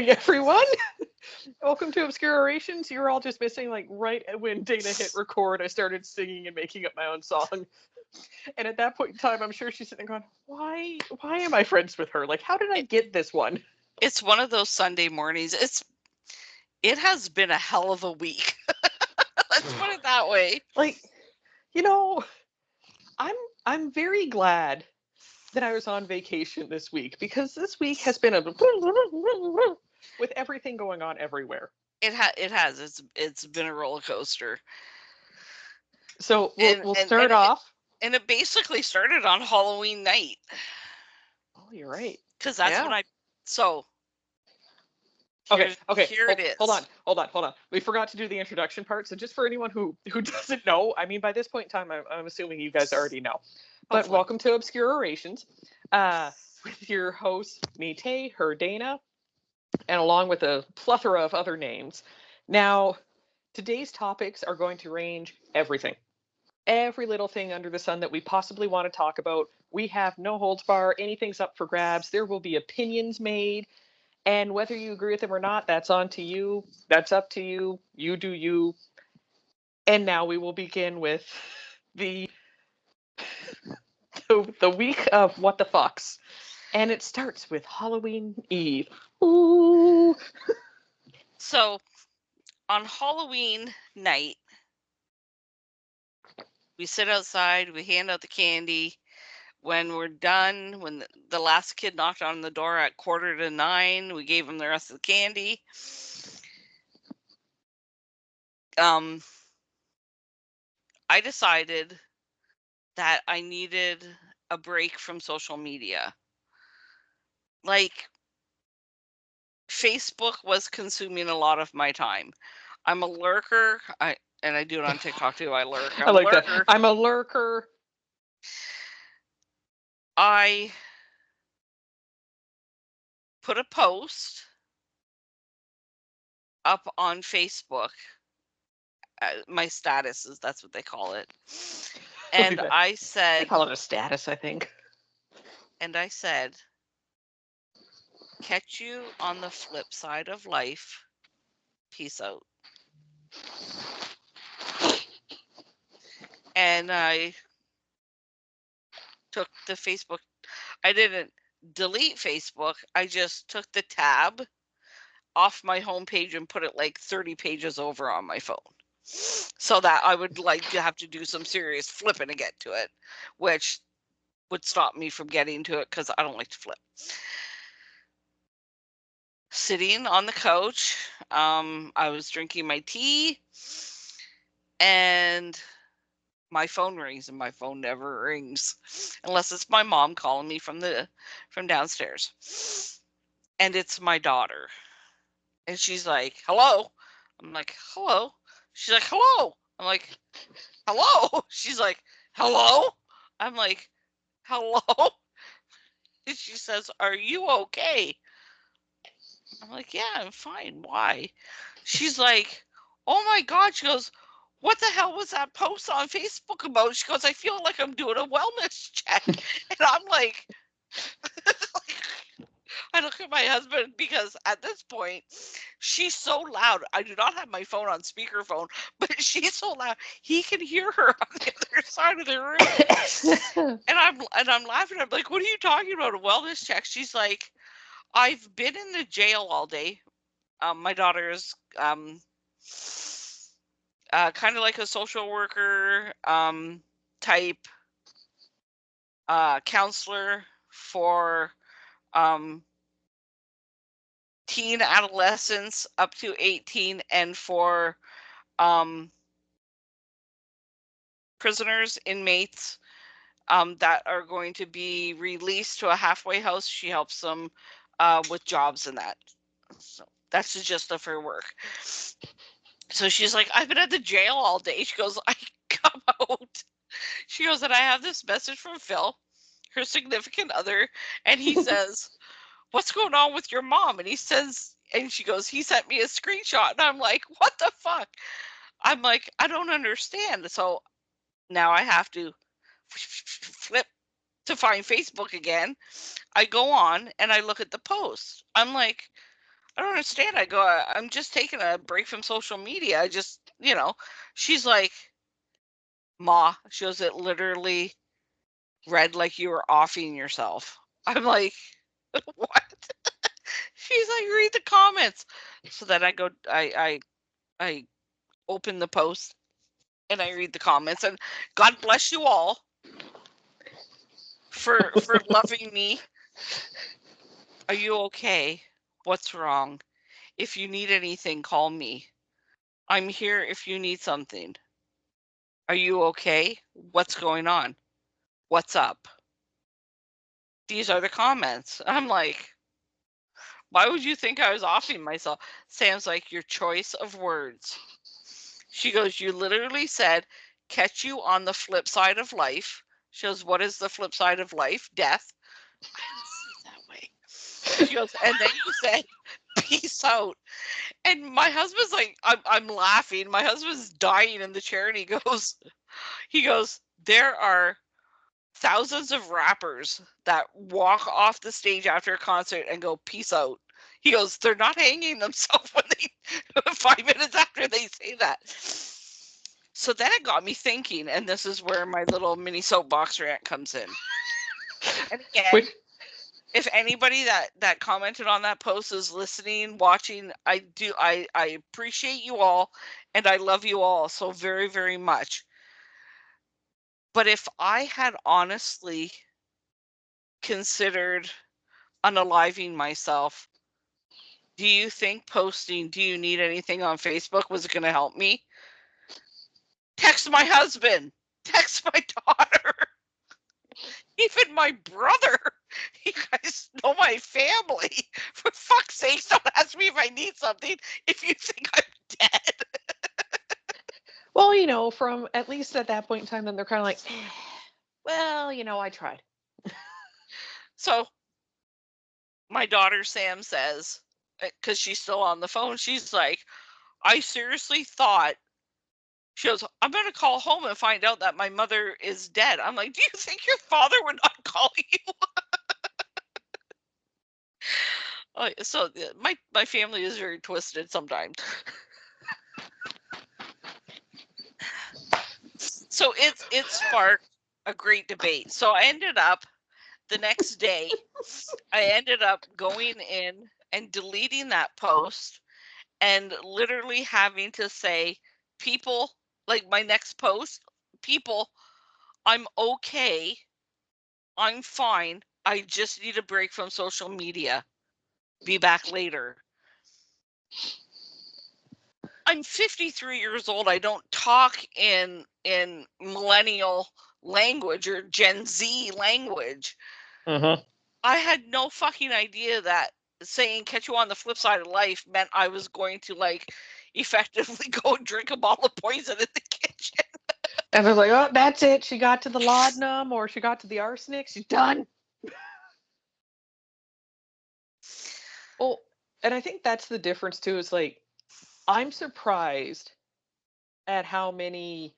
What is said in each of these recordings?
morning, everyone. Welcome to Obscure Orations. You were all just missing, like, right when Dana hit record, I started singing and making up my own song. And at that point in time, I'm sure she's sitting there going, why am I friends with her? Like, how did I get this one? It's one of those Sunday mornings. It has been a hell of a week. Let's put it that way. Like, I'm very glad that I was on vacation this week, because this week has been with everything going on everywhere. It has. It's been a roller coaster. So we'll start off. And it basically started on Halloween night. Oh, you're right. Because that's when I. So. Okay. Here it is. Hold on. We forgot to do the introduction part. So just for anyone who doesn't know, I mean, by this point in time, I'm assuming you guys already know. But welcome to Obscure Orations, with your hosts, me, Tay, her, Dana, and along with a plethora of other names. Now, today's topics are going to range everything. Every little thing under the sun that we possibly want to talk about. We have no holds bar. Anything's up for grabs. There will be opinions made. And whether you agree with them or not, that's on to you. That's up to you. You do you. And now we will begin with the week of what the fucks. And it starts with Halloween Eve. Ooh. So, on Halloween night, we sit outside, we hand out the candy. When we're done, when the last kid knocked on the door at 8:45, we gave him the rest of the candy. I decided that I needed a break from social media. Like, Facebook was consuming a lot of my time. I'm a lurker. I do it on TikTok too. I lurk. I like that. I'm a lurker. I put a post up on Facebook. My statuses, that's what they call it. And I said... They call it a status, I think. And I said, catch you on the flip side of life. Peace out. And I took the Facebook. I didn't delete Facebook. I just took the tab off my homepage and put it like 30 pages over on my phone, so that I would like to have to do some serious flipping to get to it, which would stop me from getting to it because I don't like to flip. Sitting on the couch, I was drinking my tea, and my phone rings, and my phone never rings unless it's my mom calling me from downstairs. And it's my daughter. And she's like, hello. I'm like, hello. She's like, hello. I'm like, hello. She's like, hello. I'm like, hello. And she says, are you okay? I'm like, yeah, I'm fine. Why? She's like, oh my God. She goes, what the hell was that post on Facebook about? She goes, I feel like I'm doing a wellness check. And I'm like, I look at my husband, because at this point, she's so loud. I do not have my phone on speakerphone, but she's so loud he can hear her on the other side of the room. and I'm laughing. I'm like, what are you talking about? A wellness check? She's like, I've been in the jail all day. My daughter is kind of like a social worker type counselor for teen adolescents up to 18, and for prisoners, inmates that are going to be released to a halfway house. She helps them with jobs and that. So that's the gist of her work. So she's like, I've been at the jail all day. She goes, I come out. She goes, and I have this message from Phil, her significant other, and he says, what's going on with your mom? And he says, and she goes, he sent me a screenshot. And I'm like, what the fuck? I'm like, I don't understand. So now I have to flip to find Facebook again. I go on and I look at the post. I'm like, I don't understand. I go, I'm just taking a break from social media. I just, she's like, Ma, she goes, it literally read like you were offing yourself. I'm like, what? She's like, read the comments. So then I go, I open the post and I read the comments, and God bless you all for loving me. Are you okay? What's wrong? If you need anything, call me. I'm here if you need something. Are you okay? What's going on? What's up? These are the comments. I'm like, why would you think I was offing myself? Sam's like, your choice of words. She goes, you literally said, catch you on the flip side of life. She goes, what is the flip side of life? Death. I didn't see it that way. She goes, and then you said, peace out. And my husband's like, I'm laughing. My husband's dying in the chair, and he goes, there are thousands of rappers that walk off the stage after a concert and go, peace out. He goes, they're not hanging themselves when they 5 minutes after they say that. So that got me thinking, and this is where my little mini soapbox rant comes in. And again, if anybody that commented on that post is listening, watching, I appreciate you all, and I love you all so very, very much. But if I had honestly considered unaliving myself, do you think posting, do you need anything on Facebook was going to help me? Text my husband, text my daughter, even my brother. You guys know my family. For fuck's sake, don't ask me if I need something if you think I'm dead. Well, from at least at that point in time, then they're kind of like, well, I tried. So my daughter Sam says, because she's still on the phone, she's like, I seriously thought, she goes, I'm going to call home and find out that my mother is dead. I'm like, do you think your father would not call you? So my family is very twisted sometimes. So it sparked a great debate. So I ended up the next day, I ended up going in and deleting that post and literally having to say, people, like my next post, people, I'm okay. I'm fine. I just need a break from social media. Be back later. I'm 53 years old. I don't talk in millennial language or Gen Z language. I had no fucking idea that saying catch you on the flip side of life meant I was going to effectively go drink a bottle of poison in the kitchen. And they're like, oh, that's it. She got to the laudanum or she got to the arsenic. She's done. Well, and I think that's the difference too, is like, I'm surprised at how many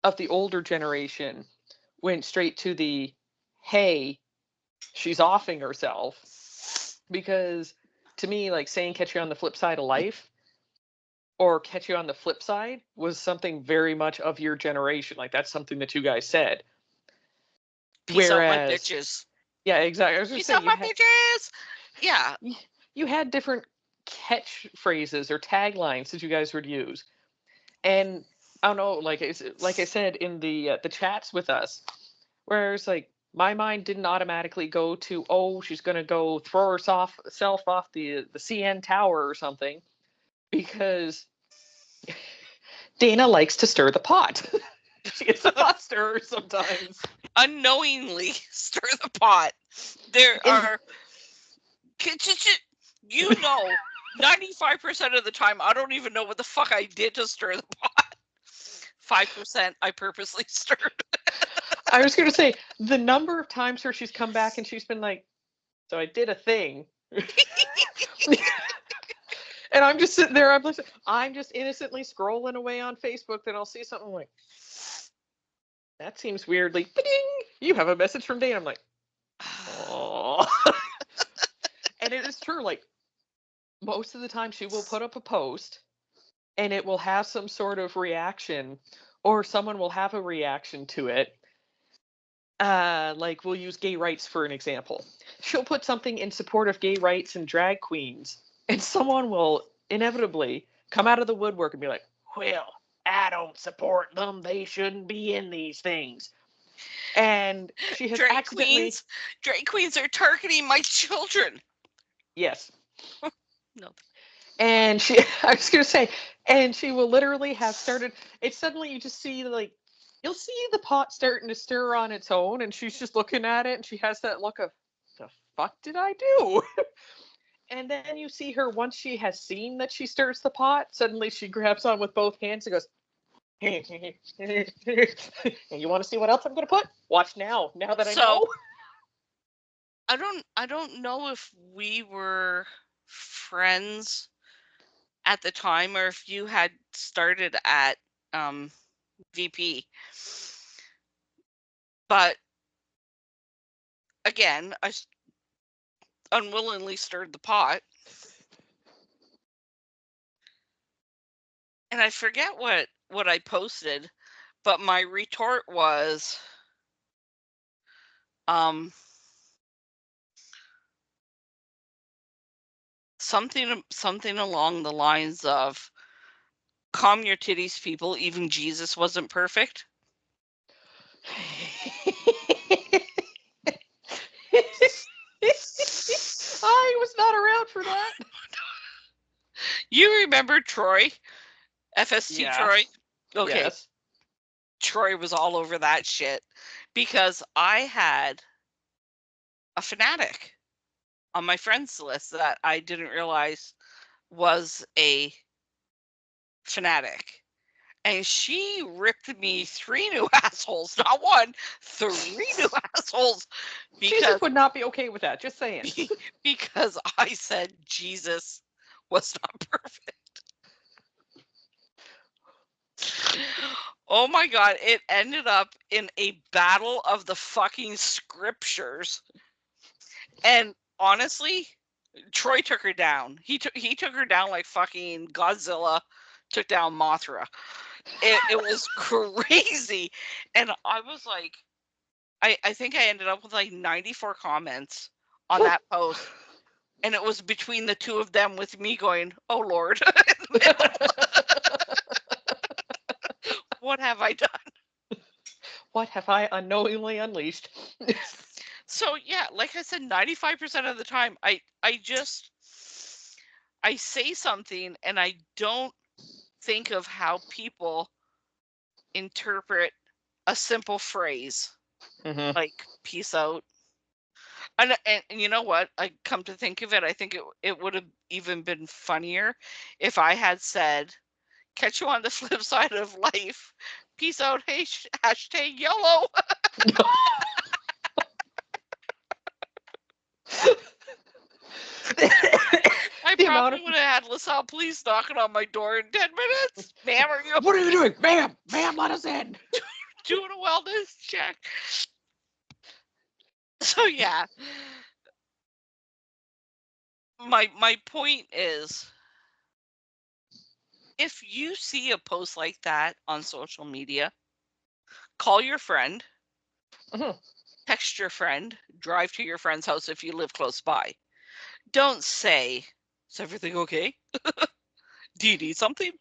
of the older generation went straight to the, hey, she's offing herself. Because to me, like saying catch you on the flip side of life or catch you on the flip side was something very much of your generation. Like that's something that you guys said. Peace out, my bitches. Yeah, exactly. I was just Peace saying, out, my bitches. Yeah. You had different catchphrases or taglines that you guys would use. And I don't know, like I said in the chats with us, where it's like my mind didn't automatically go to, oh, she's gonna go throw herself off the CN Tower or something, because Dana likes to stir the pot. She is a pot stirrer sometimes. Unknowingly stir the pot. There are, 95% of the time, I don't even know what the fuck I did to stir the pot. 5% I purposely stirred. I was going to say, the number of times where she's come back and she's been like, so I did a thing. And I'm just sitting there, I'm just innocently scrolling away on Facebook, then I'll see something like, that seems weirdly, ding, you have a message from Dana. I'm like, oh. And it is true, like, most of the time she will put up a post and it will have some sort of reaction, or someone will have a reaction to it. Like we'll use gay rights for an example. She'll put something in support of gay rights and drag queens, and someone will inevitably come out of the woodwork and be like, "Well, I don't support them. They shouldn't be in these things." And she has accidentally, Drag queens are targeting my children. yes. No. And she, I was going to say, and she will literally have started. It's suddenly you just see like, you'll see the pot starting to stir on its own, and she's just looking at it, and she has that look of, the fuck did I do? And then you see her once she has seen that she stirs the pot. Suddenly she grabs on with both hands and goes, and you want to see what else I'm going to put? Watch now. Now that I know. I don't know if we were friends at the time or if you had started at VP. But again, I unwillingly stirred the pot. And I forget what I posted, but my retort was something along the lines of, calm your titties, people, even Jesus wasn't perfect. I was not around for that. You remember Troy? FST Yeah. Troy? Okay. Yes. Troy was all over that shit because I had a fanatic on my friends list that I didn't realize was a fanatic. And she ripped me 3 new assholes, not one, 3 new assholes. Because Jesus would not be okay with that, just saying. Because I said Jesus was not perfect. Oh my God, it ended up in a battle of the fucking scriptures. And honestly, Troy took her down. He took her down like fucking Godzilla took down Mothra. It was crazy. And I was like, I think I ended up with like 94 comments on that post. And it was between the two of them with me going, oh Lord. What have I done? What have I unknowingly unleashed? So yeah, like I said, 95% of the time I say something and I don't think of how people interpret a simple phrase like peace out. And you know what? I come to think of it, I think it would have even been funnier if I had said, catch you on the flip side of life. Peace out. Hey, hashtag YOLO. I probably would have had LaSalle police knocking on my door in 10 minutes. Ma'am, are you? What are you doing? Ma'am, let us in. Doing a wellness check. So yeah. My point is, if you see a post like that on social media, call your friend, text your friend, drive to your friend's house if you live close by. Don't say, is everything okay? Do you need something?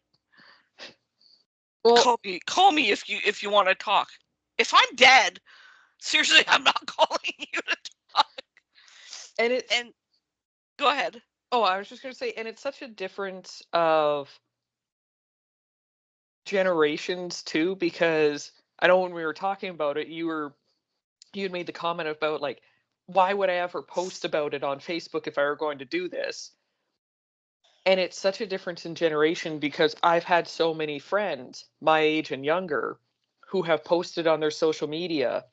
Well, call me if you want to talk. If I'm dead, seriously, I'm not calling you to talk. And go ahead. Oh, I was just going to say, and it's such a difference of generations too, because I know when we were talking about it, you had made the comment about like, why would I ever post about it on Facebook if I were going to do this? And it's such a difference in generation because I've had so many friends my age and younger who have posted on their social media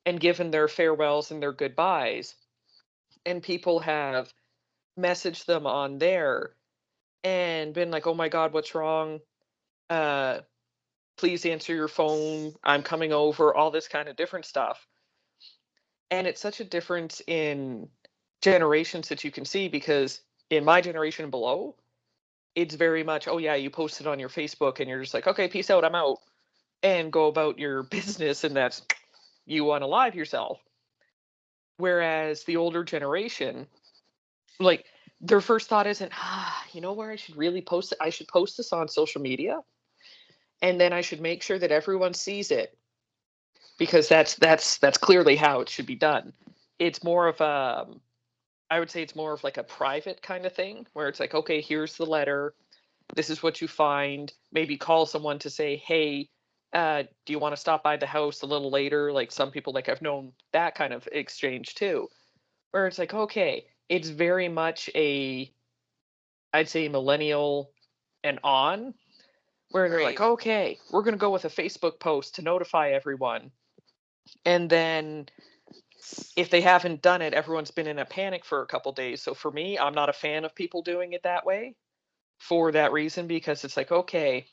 and given their farewells and their goodbyes. And people have messaged them on there and been like, oh my God, what's wrong? Please answer your phone. I'm coming over, all this kind of different stuff. And it's such a difference in generations that you can see because in my generation and below, it's very much, oh yeah, you post it on your Facebook and you're just like, okay, peace out, I'm out, and go about your business, and that's you unalive yourself. Whereas the older generation, like, their first thought isn't, you know where I should really post it? I should post this on social media, and then I should make sure that everyone sees it, because that's clearly how it should be done. It's more of a, I would say it's more of like a private kind of thing, where it's like, okay, here's the letter. This is what you find. Maybe call someone to say, hey, do you want to stop by the house a little later? Like, some people, like, I've known that kind of exchange too, where it's like, okay, it's very much a, I'd say, millennial and on, where they're like, Right. okay, we're going to go with a Facebook post to notify everyone. And then if they haven't done it, everyone's been in a panic for a couple days. So for me, I'm not a fan of people doing it that way, for that reason, because it's like, okay,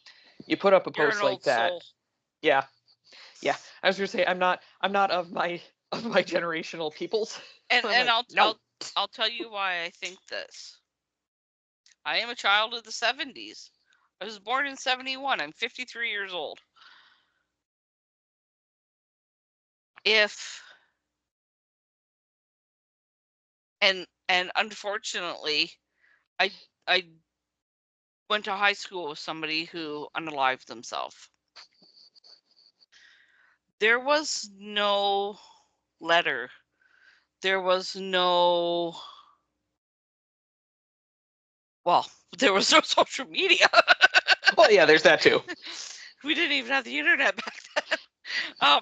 you put up a You're an post like old that. soul. Yeah. Yeah. I was gonna say, I'm not of my generational peoples. And I'm and like, I'll no. I'll tell you why I think this. I am a child of the 70s. I was born in 71. I'm 53 years old. If and unfortunately, I I went to high school with somebody who unalived themselves. There was no letter. There was no, well, there was no social media. Well, yeah, there's that too. We didn't even have the internet back then. Um,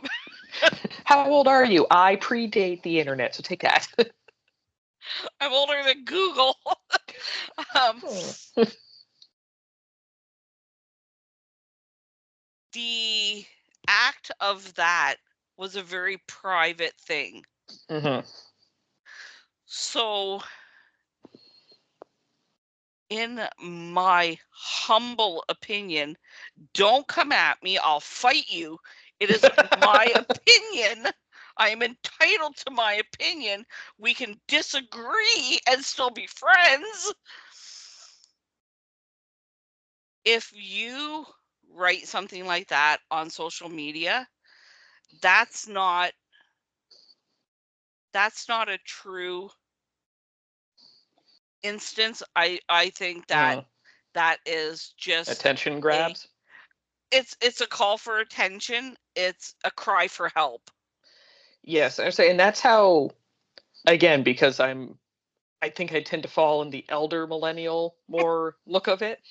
How old are you? I predate the internet, so take that. I'm older than Google. um, the act of that was a very private thing. Mm-hmm. So, in my humble opinion, don't come at me. I'll fight you. It is my opinion. I am entitled to my opinion. We can disagree and still be friends. If you write something like that on social media, that's not a true instance. I think that that is just Attention grabs. It's a call for attention. It's a cry for help. Yes, I say, and that's how. Again, because I think I tend to fall in the elder millennial more look of it.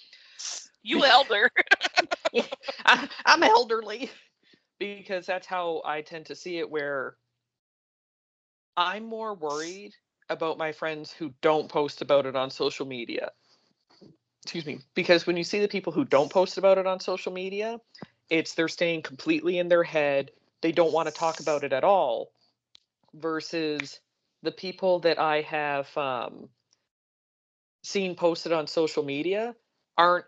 You elder. Yeah, I'm elderly, because that's how I tend to see it, where I'm more worried about my friends who don't post about it on social media. Excuse me. Because when you see the people who don't post about it on social media, it's they're staying completely in their head. They don't want to talk about it at all. Versus the people that I have seen posted on social media aren't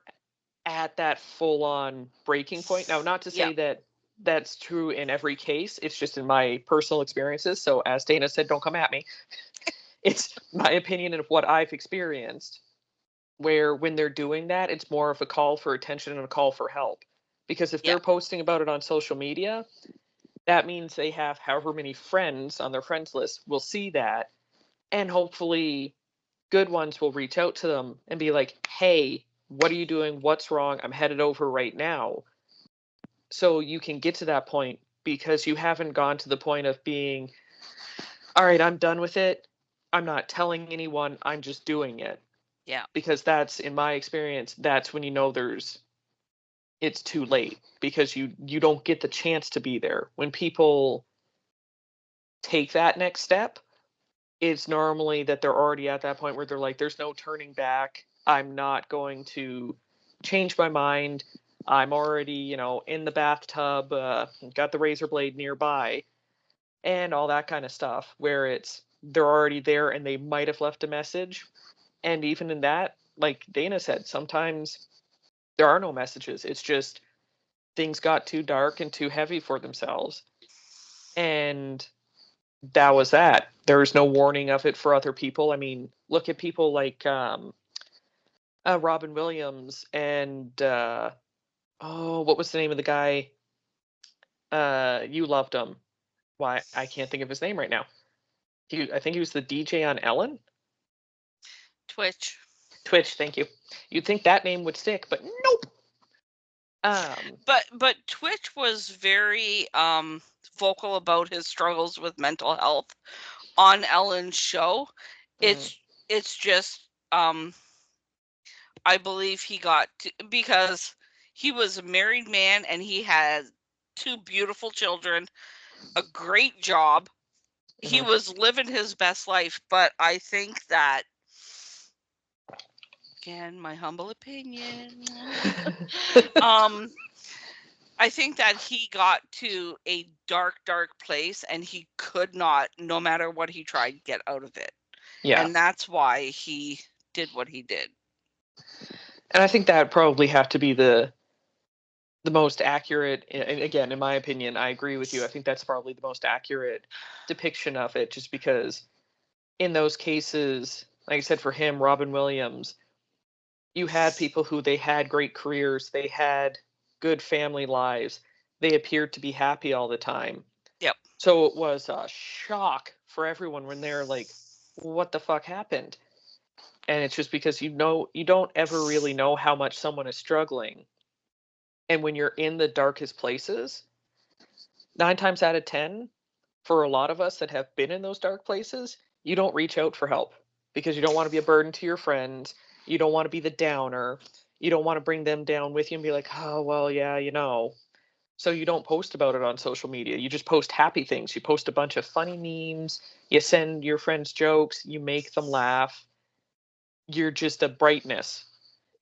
at that full on breaking point. Now, not to Yeah. say that that's true in every case, it's just in my personal experiences. So, as Dana said, don't come at me. It's my opinion of what I've experienced, where when they're doing that, it's more of a call for attention and a call for help. Because if Yeah. they're posting about it on social media, that means they have however many friends on their friends list will see that, and hopefully good ones will reach out to them and be like, hey, what are you doing? What's wrong? I'm headed over right now. So you can get to that point, because you haven't gone to the point of being, all right, I'm done with it. I'm not telling anyone. I'm just doing it. Yeah. Because that's, in my experience, that's when you know it's too late, because you don't get the chance to be there. When people take that next step, it's normally that they're already at that point where they're like, there's no turning back. I'm not going to change my mind. I'm already, in the bathtub, got the razor blade nearby, and all that kind of stuff, where it's they're already there and they might have left a message. And even in that, like Dana said, sometimes there are no messages. It's just things got too dark and too heavy for themselves. And that was that. There was no warning of it for other people. I mean, look at people like Robin Williams and oh, what was the name of the guy? You loved him. Why I can't think of his name right now. I think he was the DJ on Ellen. Twitch. Twitch, thank you. You'd think that name would stick, but nope. But Twitch was very vocal about his struggles with mental health on Ellen's show. It's just I believe he got to, because he was a married man and he had 2 beautiful children, a great job. He was living his best life, but I think that, again, my humble opinion, I think that he got to a dark, dark place and he could not, no matter what he tried, get out of it. Yeah. And that's why he did what he did. And I think that would probably have to be the most accurate, and again, in my opinion, I agree with you. I think that's probably the most accurate depiction of it, just because in those cases, like I said, for him, Robin Williams, you had people who they had great careers, they had good family lives, they appeared to be happy all the time. Yep. So it was a shock for everyone when they're like, what the fuck happened? And it's just because you don't ever really know how much someone is struggling. And when you're in the darkest places, 9 times out of 10, for a lot of us that have been in those dark places, you don't reach out for help because you don't want to be a burden to your friends. You don't want to be the downer. You don't want to bring them down with you and be like, oh, well, yeah, So you don't post about it on social media. You just post happy things. You post a bunch of funny memes. You send your friends jokes. You make them laugh. You're just a brightness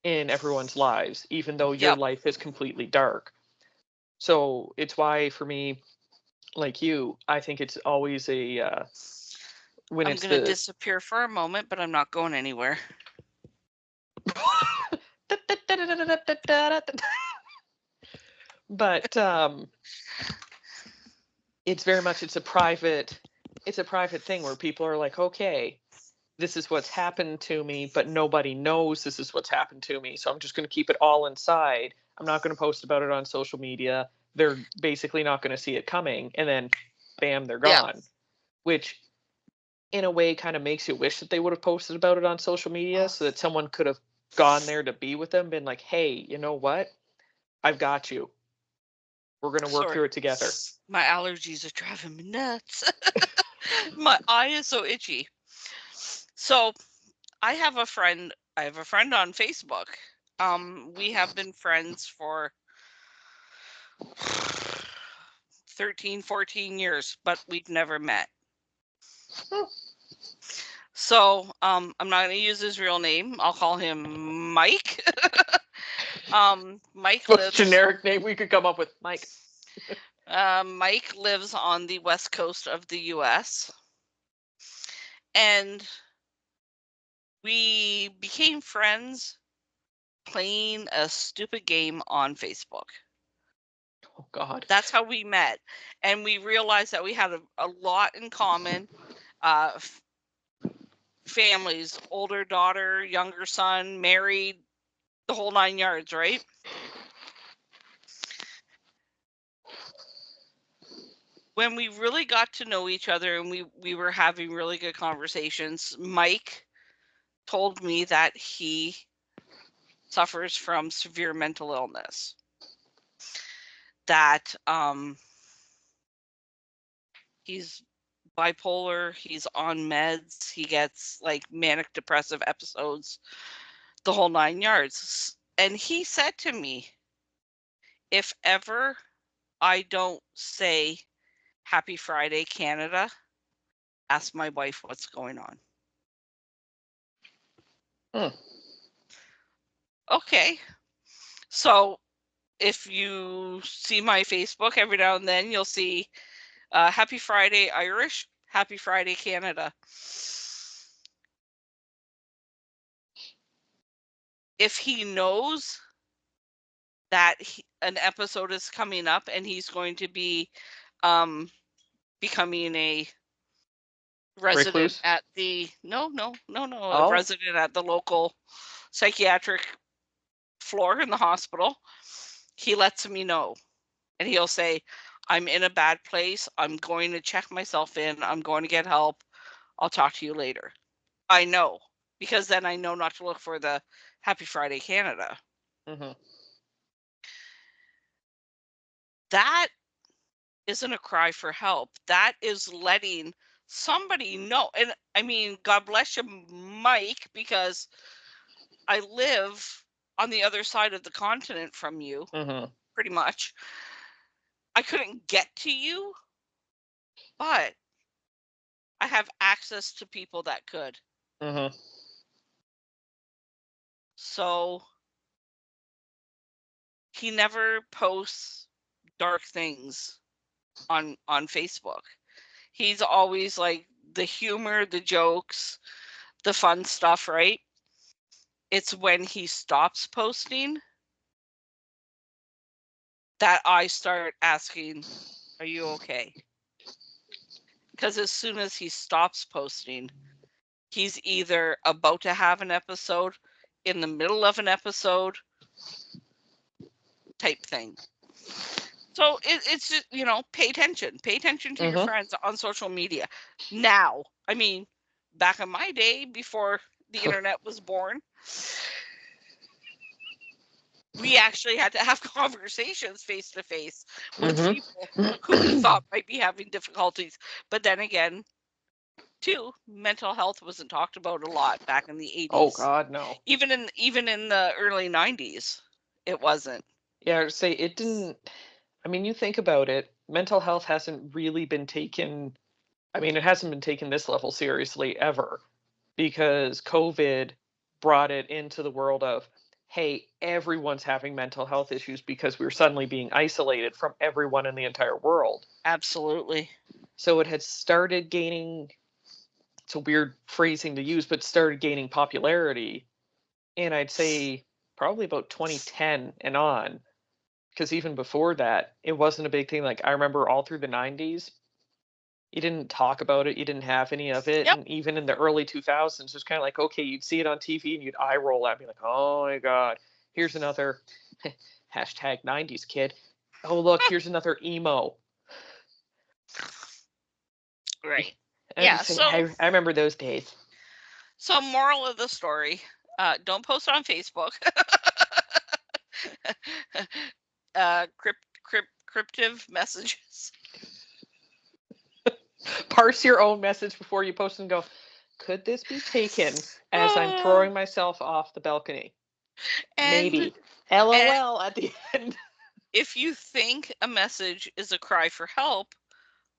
in everyone's lives, even though your life is completely dark. So it's why, for me, like you, I think it's always when I'm it's going to disappear for a moment, but I'm not going anywhere. But it's very much it's a private thing where people are like, okay, this is what's happened to me, but nobody knows this is what's happened to me. So I'm just going to keep it all inside. I'm not going to post about it on social media. They're basically not going to see it coming. And then, bam, they're gone. Yeah. Which, in a way, kind of makes you wish that they would have posted about it on social media so that someone could have gone there to be with them, been like, hey, you know what? I've got you. We're going to work through it together. My allergies are driving me nuts. My eye is so itchy. So I have a friend on Facebook. We have been friends for 13, 14 years, but we've never met. So I'm not going to use his real name. I'll call him Mike. Mike lives... generic name we could come up with, Mike. Mike lives on the west coast of the U.S. And we became friends playing a stupid game on Facebook. Oh, God. That's how we met. And we realized that we had a lot in common. Families, older daughter, younger son, married, the whole 9 yards, right? When we really got to know each other and we were having really good conversations, Mike told me that he suffers from severe mental illness. That he's bipolar, he's on meds, he gets like manic depressive episodes, the whole 9 yards. And he said to me, if ever I don't say Happy Friday, Canada, ask my wife what's going on. Okay. So if you see my Facebook every now and then, you'll see Happy Friday Irish, Happy Friday Canada. If he knows that an episode is coming up and he's going to be becoming a resident Recluse? at the a Oh. resident at the local psychiatric floor in the hospital. He lets me know, and he'll say, I'm in a bad place, I'm going to check myself in, I'm going to get help, I'll talk to you later. I know, because then I know not to look for the Happy Friday Canada. Mm-hmm. That isn't a cry for help. That is letting somebody know. And I mean, God bless you, Mike, because I live on the other side of the continent from you, Mm-hmm. pretty much. I couldn't get to you, but I have access to people that could. Mm-hmm. So he never posts dark things on Facebook. He's always like the humor, the jokes, the fun stuff, right? It's when he stops posting that I start asking, are you okay? Because as soon as he stops posting, he's either about to have an episode, in the middle of an episode, type thing. So it's just, pay attention. Pay attention to your friends on social media. Now, I mean, back in my day, before the internet was born, we actually had to have conversations face to face with people who we thought might be having difficulties. But then again, too, mental health wasn't talked about a lot back in the 80s. Oh God, no. Even in the early 90s, it wasn't. Yeah, I'd say it didn't. I mean, you think about it, mental health hasn't really been taken. I mean, it hasn't been taken this level seriously ever, because COVID brought it into the world of, hey, everyone's having mental health issues because we're suddenly being isolated from everyone in the entire world. Absolutely. So it had started gaining, it's a weird phrasing to use, but started gaining popularity. And I'd say probably about 2010 and on, because even before that, it wasn't a big thing. Like, I remember all through the 90s, you didn't talk about it, you didn't have any of it. Yep. And even in the early 2000s, it was kind of like, okay, you'd see it on TV and you'd eye roll at me like, oh my God, here's another hashtag 90s kid. Oh, look, here's another emo. Right. I Yeah, just say, so I remember those days. So moral of the story, don't post on Facebook. Cryptive messages. Parse your own message before you post and go, could this be taken as I'm throwing myself off the balcony? Maybe. LOL at the end. If you think a message is a cry for help,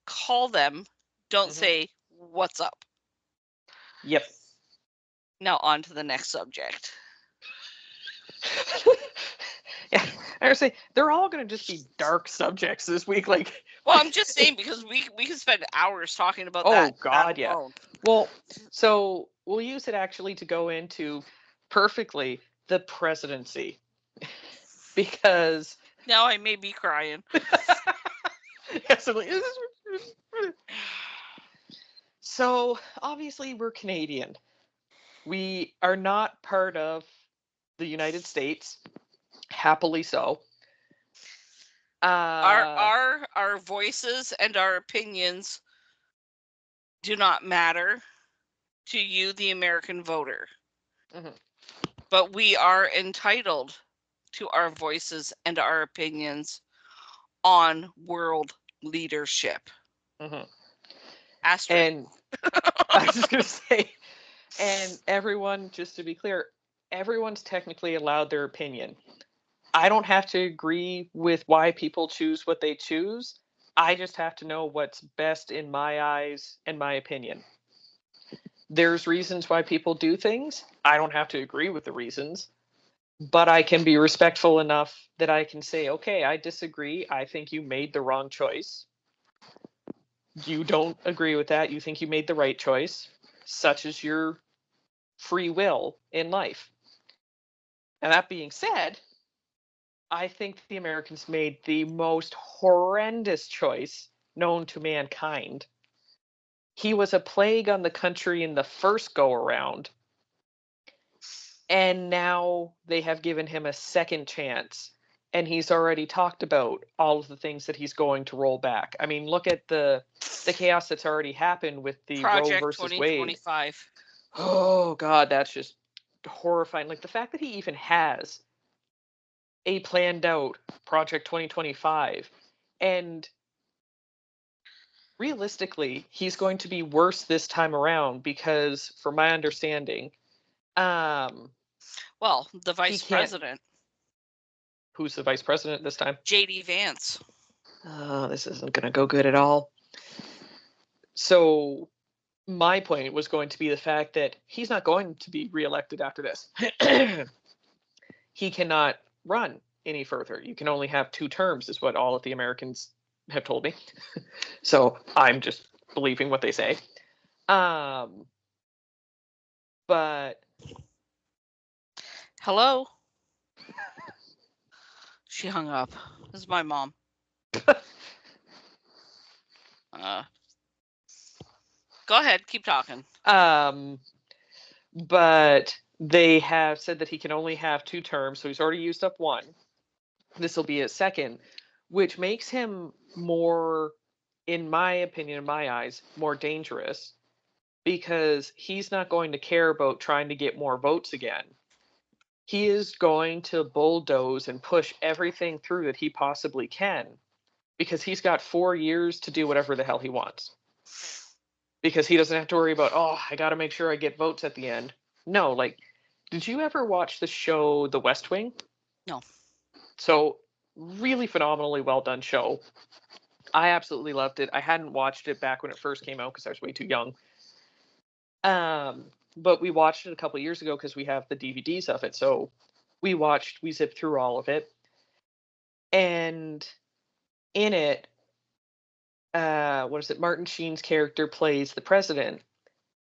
call them. Don't say, what's up? Yep. Now on to the next subject. Yeah, I was say they're all going to just be dark subjects this week. Like, well, I'm just saying because we can spend hours talking about that. Oh God, yeah. Well, so we'll use it actually to go into perfectly the presidency, because now I may be crying. So obviously we're Canadian. We are not part of the United States. Happily so. Our voices and our opinions do not matter to you, the American voter. But we are entitled to our voices and our opinions on world leadership. Asterisk. And I was just going to say, and everyone, just to be clear, everyone's technically allowed their opinion. I don't have to agree with why people choose what they choose. I just have to know what's best in my eyes and my opinion. There's reasons why people do things. I don't have to agree with the reasons, but I can be respectful enough that I can say, okay, I disagree. I think you made the wrong choice. You don't agree with that. You think you made the right choice. Such is your free will in life. And that being said, I think the Americans made the most horrendous choice known to mankind He was a plague on the country in the first go around, and now they have given him a second chance, and he's already talked about all of the things that he's going to roll back. I mean, look at the chaos that's already happened with the Roe Project versus Wade. 2025. Oh God, that's just horrifying. Like the fact that he even has a planned out Project 2025, and realistically, he's going to be worse this time around because, from my understanding, um, Well, the he vice can't. president, Who's the vice president this time? JD Vance. This isn't going to go good at all. So, my point was going to be the fact that he's not going to be reelected after this. He cannot run any further. You can only have 2 terms, is what all of the Americans have told me. So I'm just believing what they say. But Hello? She hung up. This is my mom. Go ahead, keep talking. But they have said that he can only have 2 terms, so he's already used up 1. This will be his second, which makes him more, in my opinion, in my eyes, more dangerous, because he's not going to care about trying to get more votes again. He is going to bulldoze and push everything through that he possibly can, because he's got 4 years to do whatever the hell he wants. Because he doesn't have to worry about, oh, I got to make sure I get votes at the end. No, like, did you ever watch the show The West Wing? No. So, really phenomenally well done show. I absolutely loved it. I hadn't watched it back when it first came out because I was way too young. But we watched it a couple years ago because we have the DVDs of it. So we zipped through all of it. And in it, Martin Sheen's character plays the president.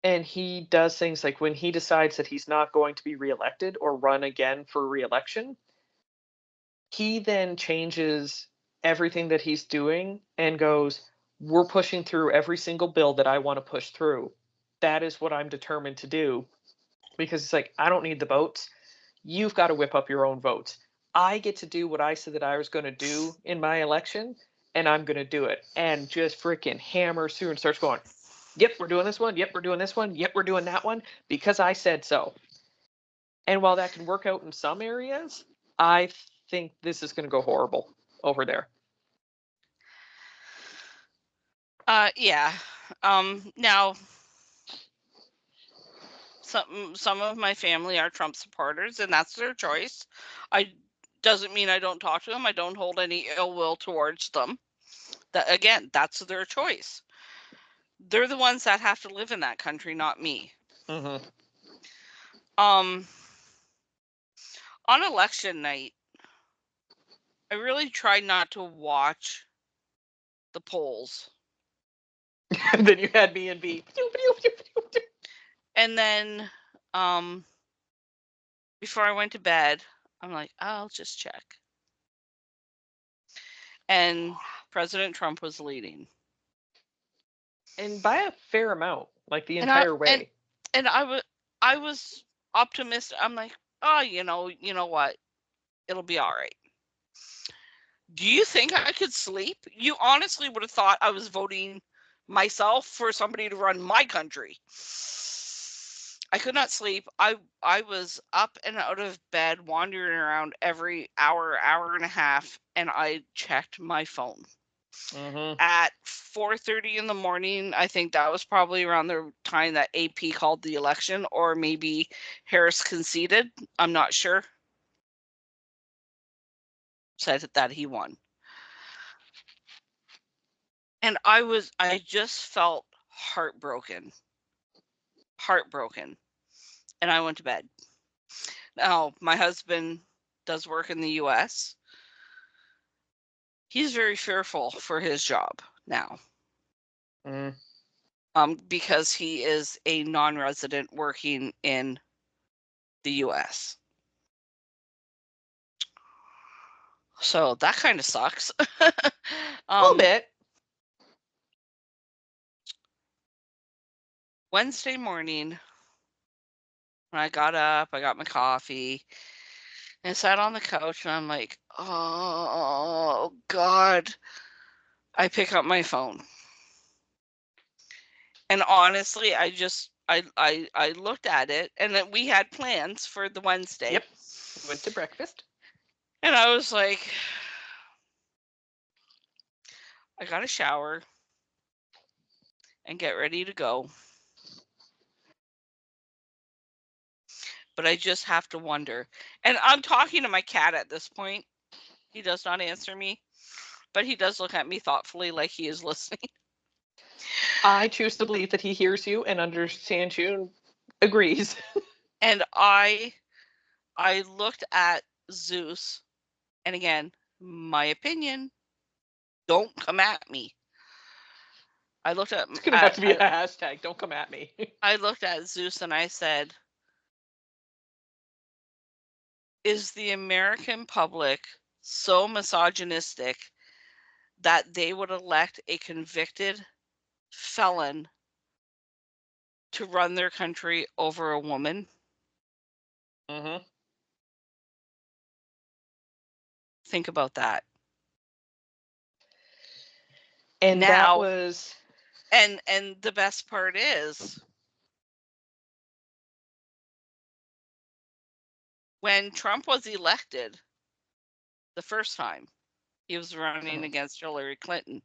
And he does things like when he decides that he's not going to be reelected or run again for reelection, he then changes everything that he's doing and goes, we're pushing through every single bill that I want to push through. That is what I'm determined to do. Because it's like, I don't need the votes. You've got to whip up your own votes. I get to do what I said that I was going to do in my election, and I'm going to do it. And just freaking hammers through and starts going, yep, we're doing this one. Yep, we're doing this one. Yep, we're doing that one because I said so. And while that can work out in some areas, I think this is going to go horrible over there. Yeah. Now, some of my family are Trump supporters, and that's their choice. Doesn't mean I don't talk to them. I don't hold any ill will towards them. That again, that's their choice. They're the ones that have to live in that country, not me. Mm-hmm. On election night, I really tried not to watch the polls. And then you had me and B. And then before I went to bed, I'm like, I'll just check. And President Trump was leading. And by a fair amount, like the entire way. And I was optimistic. I'm like, oh, you know what? It'll be all right. Do you think I could sleep? You honestly would have thought I was voting myself for somebody to run my country. I could not sleep. I was up and out of bed, wandering around every hour and a half, and I checked my phone. Mm-hmm. At 4:30 in the morning, I think that was probably around the time that AP called the election, or maybe Harris conceded. I'm not sure. Said that he won. And I just felt heartbroken. And I went to bed. Now, my husband does work in the US. He's very fearful for his job now. Mm. Because he is a non-resident working in the US. So that kind of sucks. A little bit. Wednesday morning, when I got up, I got my coffee, and sat on the couch, and I'm like, oh, God. I pick up my phone. And honestly, I looked at it, and then we had plans for the Wednesday. Yep. Went to breakfast. And I was like, I got to shower and get ready to go. But I just have to wonder. And I'm talking to my cat at this point. He does not answer me, but he does look at me thoughtfully like he is listening. I choose to believe that he hears you and understands you and agrees. And I looked at Zeus, and again, my opinion, don't come at me. I looked at It's going to have to be a hashtag. Don't come at me. I looked at Zeus and I said, is the American public so misogynistic that they would elect a convicted felon to run their country over a woman? Mm-hmm. Think about that. And now, that was... and the best part is, when Trump was elected the first time, he was running against Hillary Clinton.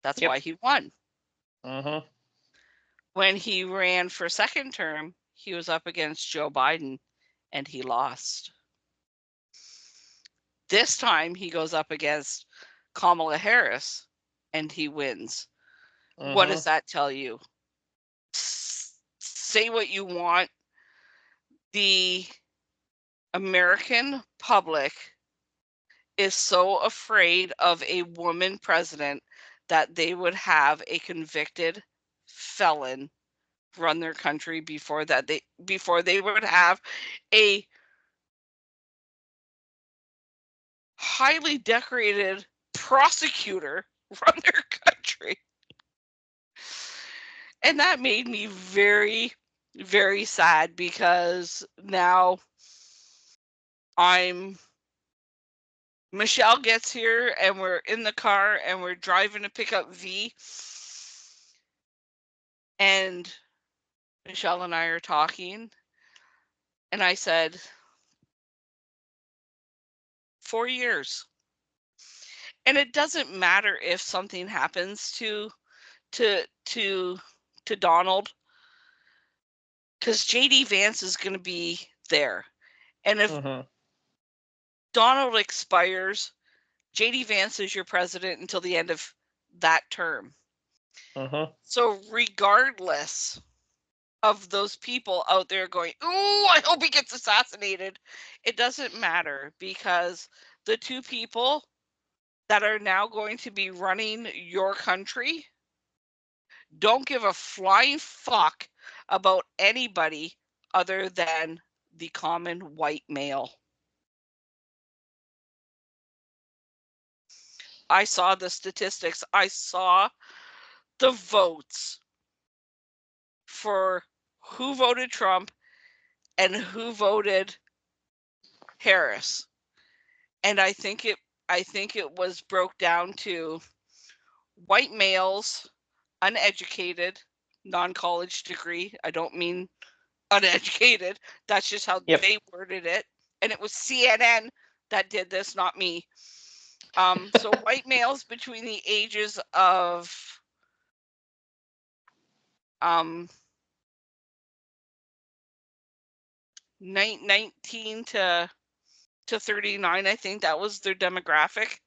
That's why he won. Mm-hmm. When he ran for second term, he was up against Joe Biden, and he lost. This time he goes up against Kamala Harris, and he wins. Mm-hmm. What does that tell you? Say what you want. The American public is so afraid of a woman president that they would have a convicted felon run their country before they would have a highly decorated prosecutor run their country. And that made me very, very sad, because now Michelle gets here and we're in the car and we're driving to pick up V. And Michelle and I are talking. And I said, 4 years. And it doesn't matter if something happens to Donald, because JD Vance is going to be there. And if Donald expires, JD Vance is your president until the end of that term. So regardless of those people out there going, "Ooh, I hope he gets assassinated," it doesn't matter, because the two people that are now going to be running your country don't give a flying fuck about anybody other than the common white male. I saw the statistics. I saw the votes for who voted Trump and who voted Harris. And I think it was broke down to white males, uneducated, non-college degree. I don't mean uneducated. That's just how they worded it. And it was CNN that did this, not me. So white males between the ages of 19 to 39, I think that was their demographic.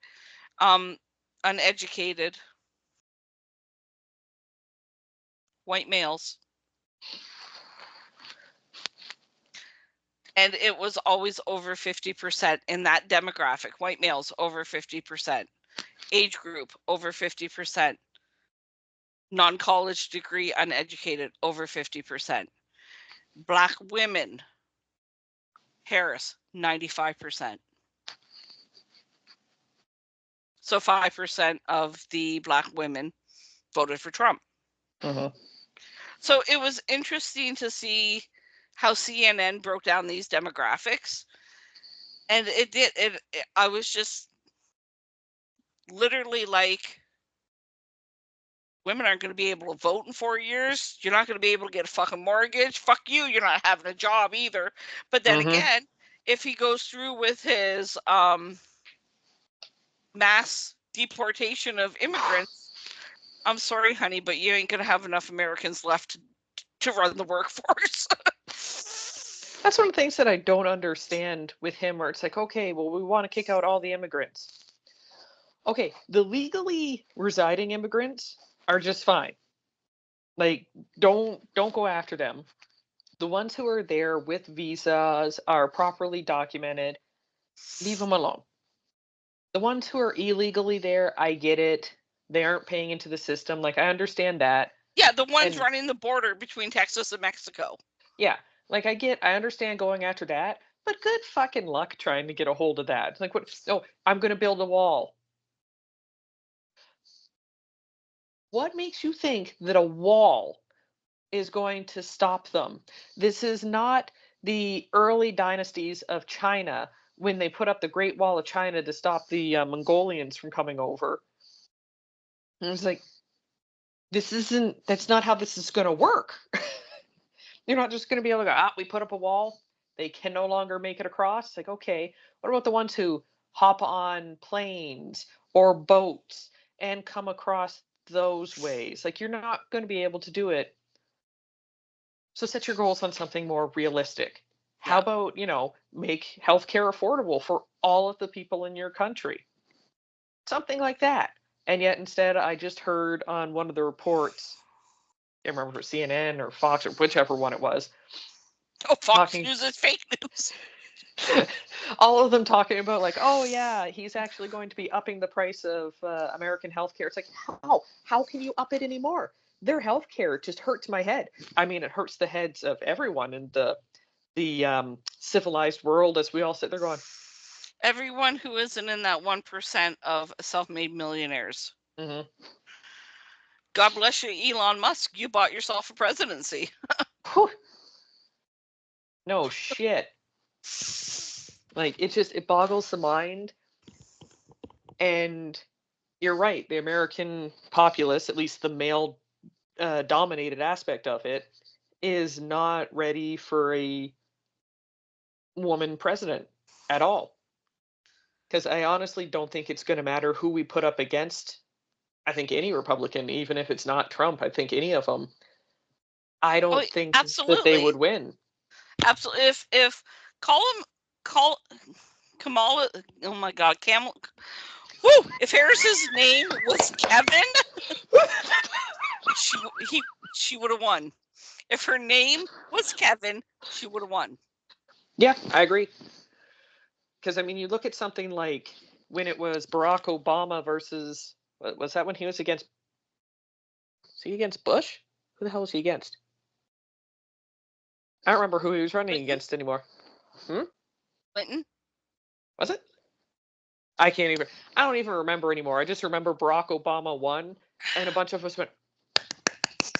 Uneducated white males. And it was always over 50% in that demographic. White males over 50%. Age group over 50%. Non-college degree, uneducated, over 50%. Black women, Harris, 95%. So 5% of the Black women voted for Trump. So it was interesting to see how CNN broke down these demographics. And I was just literally like, women aren't going to be able to vote in 4 years. You're not going to be able to get a fucking mortgage. Fuck you. You're not having a job either. But then again, if he goes through with his mass deportation of immigrants, I'm sorry, honey, but you ain't going to have enough Americans left to run the workforce. That's one of the things that I don't understand with him, where it's like, okay, well, we want to kick out all the immigrants. Okay, the legally residing immigrants are just fine. Like, don't go after them. The ones who are there with visas, are properly documented, leave them alone. The ones who are illegally there, I get it. They aren't paying into the system. Like, I understand that. Yeah, the ones And running the border between Texas and Mexico. yeah, like I understand going after that, but good fucking luck trying to get a hold of that. Like, what? Oh, I'm going to build a wall. What makes you think that a wall is going to stop them? This is not the early dynasties of China when they put up the Great Wall of China to stop the Mongolians from coming over. And it was like, that's not how this is going to work. You're not just going to be able to go, we put up a wall. They can no longer make it across. Like, okay, what about the ones who hop on planes or boats and come across those ways? Like, you're not going to be able to do it. So set your goals on something more realistic. How about, make healthcare affordable for all of the people in your country? Something like that. And yet instead, I just heard on one of the reports, I can't remember if it was CNN or Fox or whichever one it was. Oh, Fox News is fake news. All of them talking about like, oh yeah, he's actually going to be upping the price of American healthcare. It's like, how can you up it anymore? Their healthcare just hurts my head. I mean, it hurts the heads of everyone in the civilized world, as we all sit there going. Everyone who isn't in that 1% of self-made millionaires. Mm-hmm. God bless you, Elon Musk. You bought yourself a presidency. No shit. Like, it boggles the mind. And you're right. The American populace, at least the male dominated aspect of it, is not ready for a woman president at all. Because I honestly don't think it's going to matter who we put up against. I think any Republican, even if it's not Trump, I think any of them, I don't think that they would win. Absolutely. If Kamala, oh my God, if Harris's name was Kevin, she would have won. If her name was Kevin, she would have won. Yeah, I agree. Because, I mean, you look at something like when it was Barack Obama versus, was that when he was against, was he against Bush? Who the hell was he against? I don't remember who he was running against anymore. Clinton? Was it? I don't even remember anymore. I just remember Barack Obama won, and a bunch of us went, yes.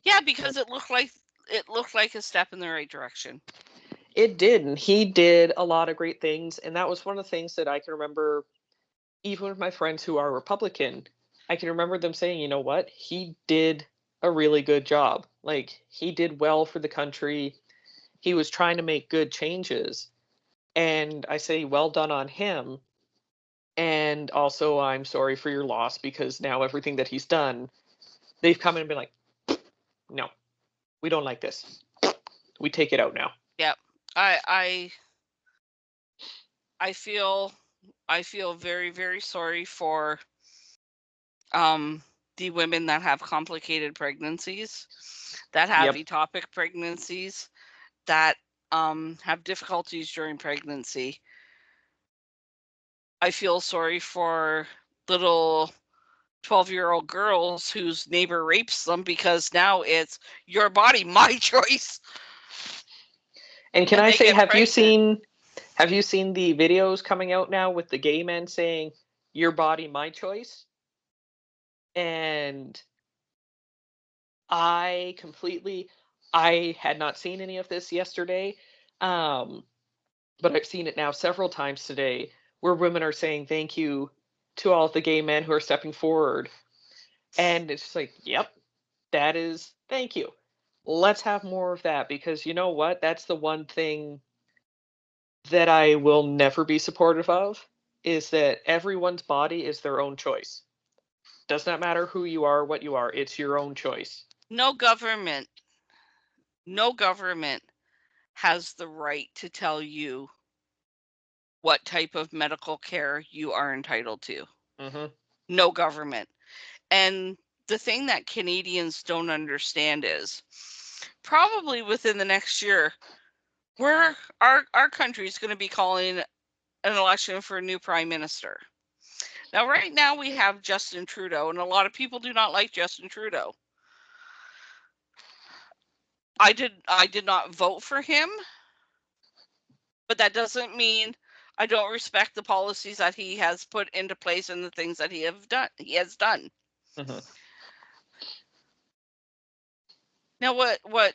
Yeah, because it looked like a step in the right direction. It did, and he did a lot of great things, and that was one of the things that I can remember, even with my friends who are Republican, I can remember them saying, you know what, he did a really good job. Like, he did well for the country. He was trying to make good changes, and I say, well done on him. And also, I'm sorry for your loss, because now everything that he's done, they've come in and been like, no, we don't like this. We take it out now. Yeah, I feel very, very sorry for the women that have complicated pregnancies, that have ectopic pregnancies, that have difficulties during pregnancy. I feel sorry for little 12-year-old girls whose neighbor rapes them, because now it's your body, my choice. And can I say, have you seen the videos coming out now with the gay men saying, your body, my choice? And I had not seen any of this yesterday, but I've seen it now several times today where women are saying thank you to all of the gay men who are stepping forward. And it's just like, yep, that is thank you. Let's have more of that, because you know what? That's the one thing that I will never be supportive of, is that everyone's body is their own choice. Does not matter who you are, what you are, it's your own choice. No government has the right to tell you what type of medical care you are entitled to. Mm-hmm. No government. And the thing that Canadians don't understand is probably within the next year, our country is going to be calling an election for a new prime minister. Now, right now we have Justin Trudeau, and a lot of people do not like Justin Trudeau. I did not vote for him, but that doesn't mean I don't respect the policies that he has put into place and the things that he has done. Mm-hmm. Now, what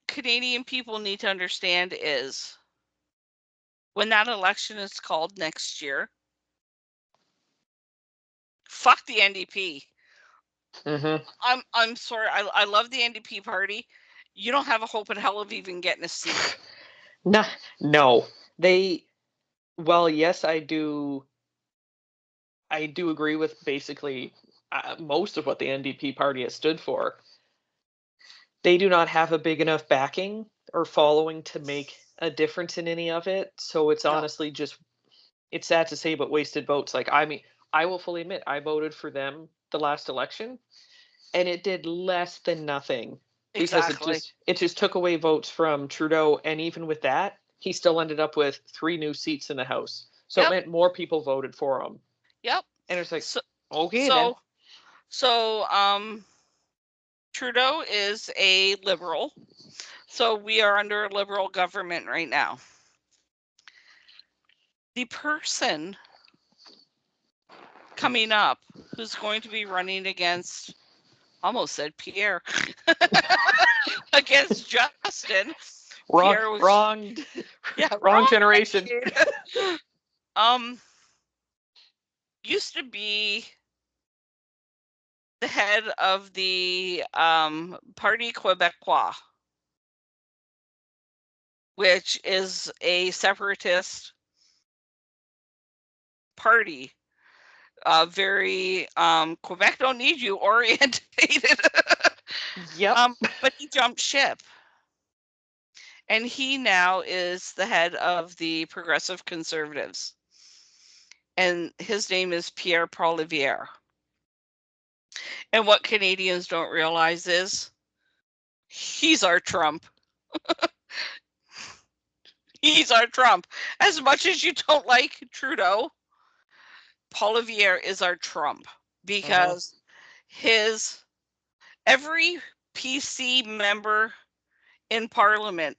Canadian people need to understand is when that election is called next year, fuck the NDP. Mm-hmm. I'm sorry. I love the NDP party. You don't have a hope in hell of even getting a seat. No. Well, yes, I do agree with basically most of what the NDP party has stood for. They do not have a big enough backing or following to make a difference in any of it. So it's No. honestly just, it's sad to say, but wasted votes. Like, I mean, I will fully admit, I voted for them the last election, and it did less than nothing, because Exactly. it just took away votes from Trudeau, and even with that, he still ended up with 3 new seats in the House. So it Yep. meant more people voted for him. Yep. And it's like, So okay then. so so Trudeau is a liberal. So we are under a liberal government right now. The person coming up who's going to be running against, almost said Pierre, against Justin. Wrong, Pierre was wrong, yeah, wrong generation. Used to be the head of the Parti Québécois, which is a separatist party, very Quebec don't need you orientated. Yep. But he jumped ship. And he now is the head of the Progressive Conservatives. And his name is Pierre Poilievre. And what Canadians don't realize is he's our Trump. He's our Trump. As much as you don't like Trudeau, Poilievre is our Trump, because every PC member in Parliament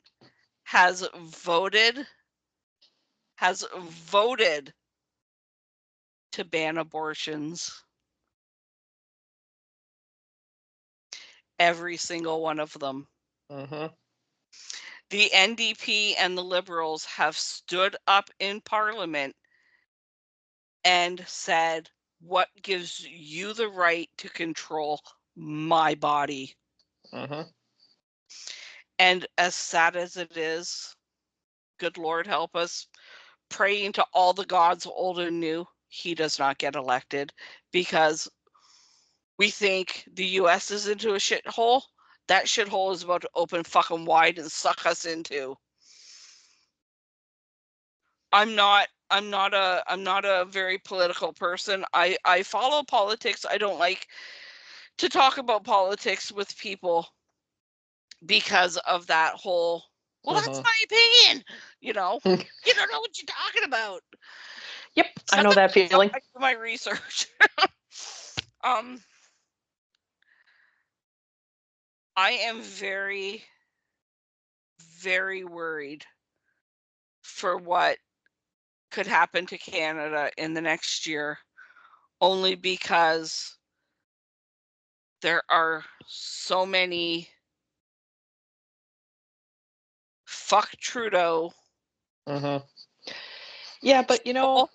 has voted to ban abortions. Every single one of them. Mm-hmm. The NDP and the Liberals have stood up in Parliament and said, what gives you the right to control my body? Mm-hmm. And as sad as it is, good Lord help us, praying to all the gods old and new, he does not get elected, because we think the US is into a shithole. That shithole is about to open fucking wide and suck us into. I'm not a very political person. I follow politics. I don't like to talk about politics with people because of that whole, well, that's my opinion. You know, you don't know what you're talking about. Yep, I know that feeling. I do my research. I am very, very worried for what could happen to Canada in the next year, only because there are so many fuck Trudeau. Mm-hmm. Yeah, but people,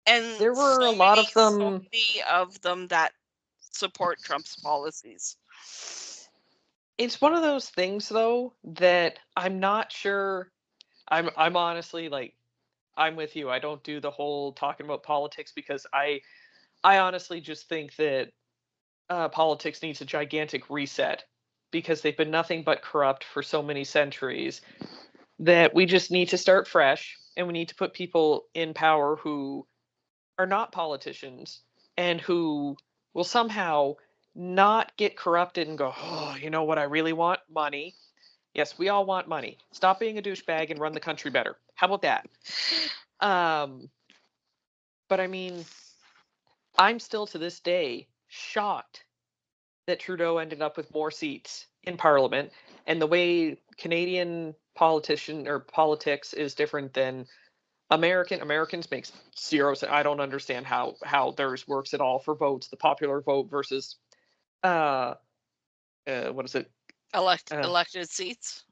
and there were a lot of so them. many of them that support Trump's policies. It's one of those things, though, that I'm not sure. I'm honestly like, I'm with you. I don't do the whole talking about politics because I honestly just think that politics needs a gigantic reset because they've been nothing but corrupt for so many centuries that we just need to start fresh, and we need to put people in power who are not politicians and who will somehow not get corrupted and go, oh, you know what I really want? Money. Yes, we all want money. Stop being a douchebag and run the country better. How about that? Um, but I mean, I'm still to this day shocked that Trudeau ended up with more seats in Parliament, and the way Canadian politician or politics is different than Americans makes zero sense. I don't understand how theirs works at all for votes, the popular vote versus uh, what is it? Uh, Elected seats.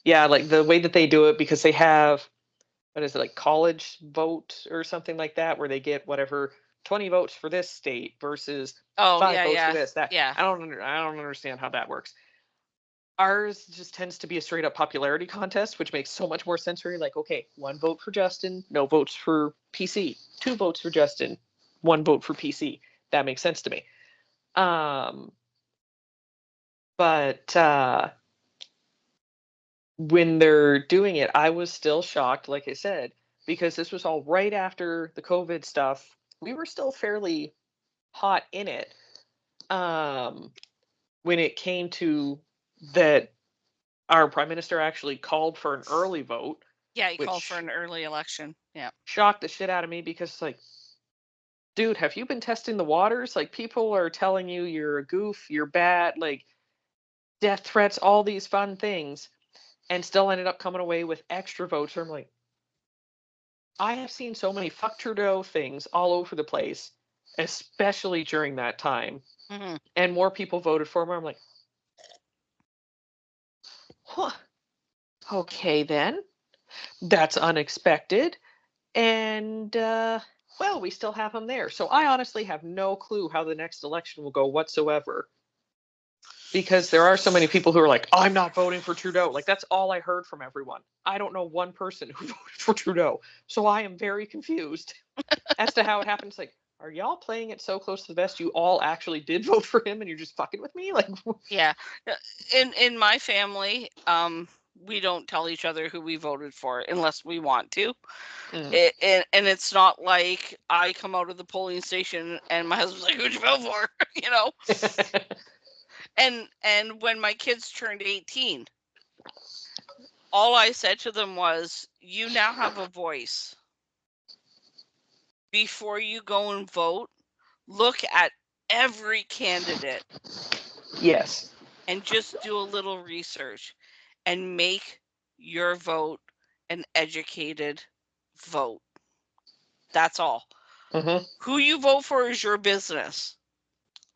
yeah, like the way that they do it because they have what is it, like college vote or something like that, where they get whatever 20 votes for this state versus Oh 5 votes for this, that. yeah. I don't understand how that works. Ours just tends to be a straight up popularity contest, which makes so much more sense for you. Like, okay, 1 vote for Justin, no votes for PC, 2 votes for Justin, 1 vote for PC. That makes sense to me. Um, but when they're doing it, I was still shocked, like I said, because this was all right after the COVID stuff. We were still fairly hot in it when it came to that our prime minister actually called for an early vote, Yeah, he called for which an early election. Yeah. shocked the shit out of me because, like, dude, have you been testing the waters? Like, people are telling you you're a goof, you're bad, like, death threats, all these fun things, and still ended up coming away with extra votes. I'm like, I have seen so many fuck Trudeau things all over the place, especially during that time, Mm-hmm. and more people voted for him. I'm like, huh, okay then, that's unexpected. And well, we still have him there. So I honestly have no clue how the next election will go whatsoever. Because there are so many people who are like, I'm not voting for Trudeau. Like, that's all I heard from everyone. I don't know one person who voted for Trudeau. So I am very confused as to how it happens. Like, are y'all playing it so close to the vest you all actually did vote for him and you're just fucking with me? Like, Yeah. In my family, we don't tell each other who we voted for unless we want to. And it's not like I come out of the polling station and my husband's like, "Who'd you vote for?" You know. And when my kids turned 18, all I said to them was, "You now have a voice. Before you go and vote, look at every candidate Yes. and just do a little research and make your vote an educated vote. That's all. Mm-hmm. Who you vote for is your business.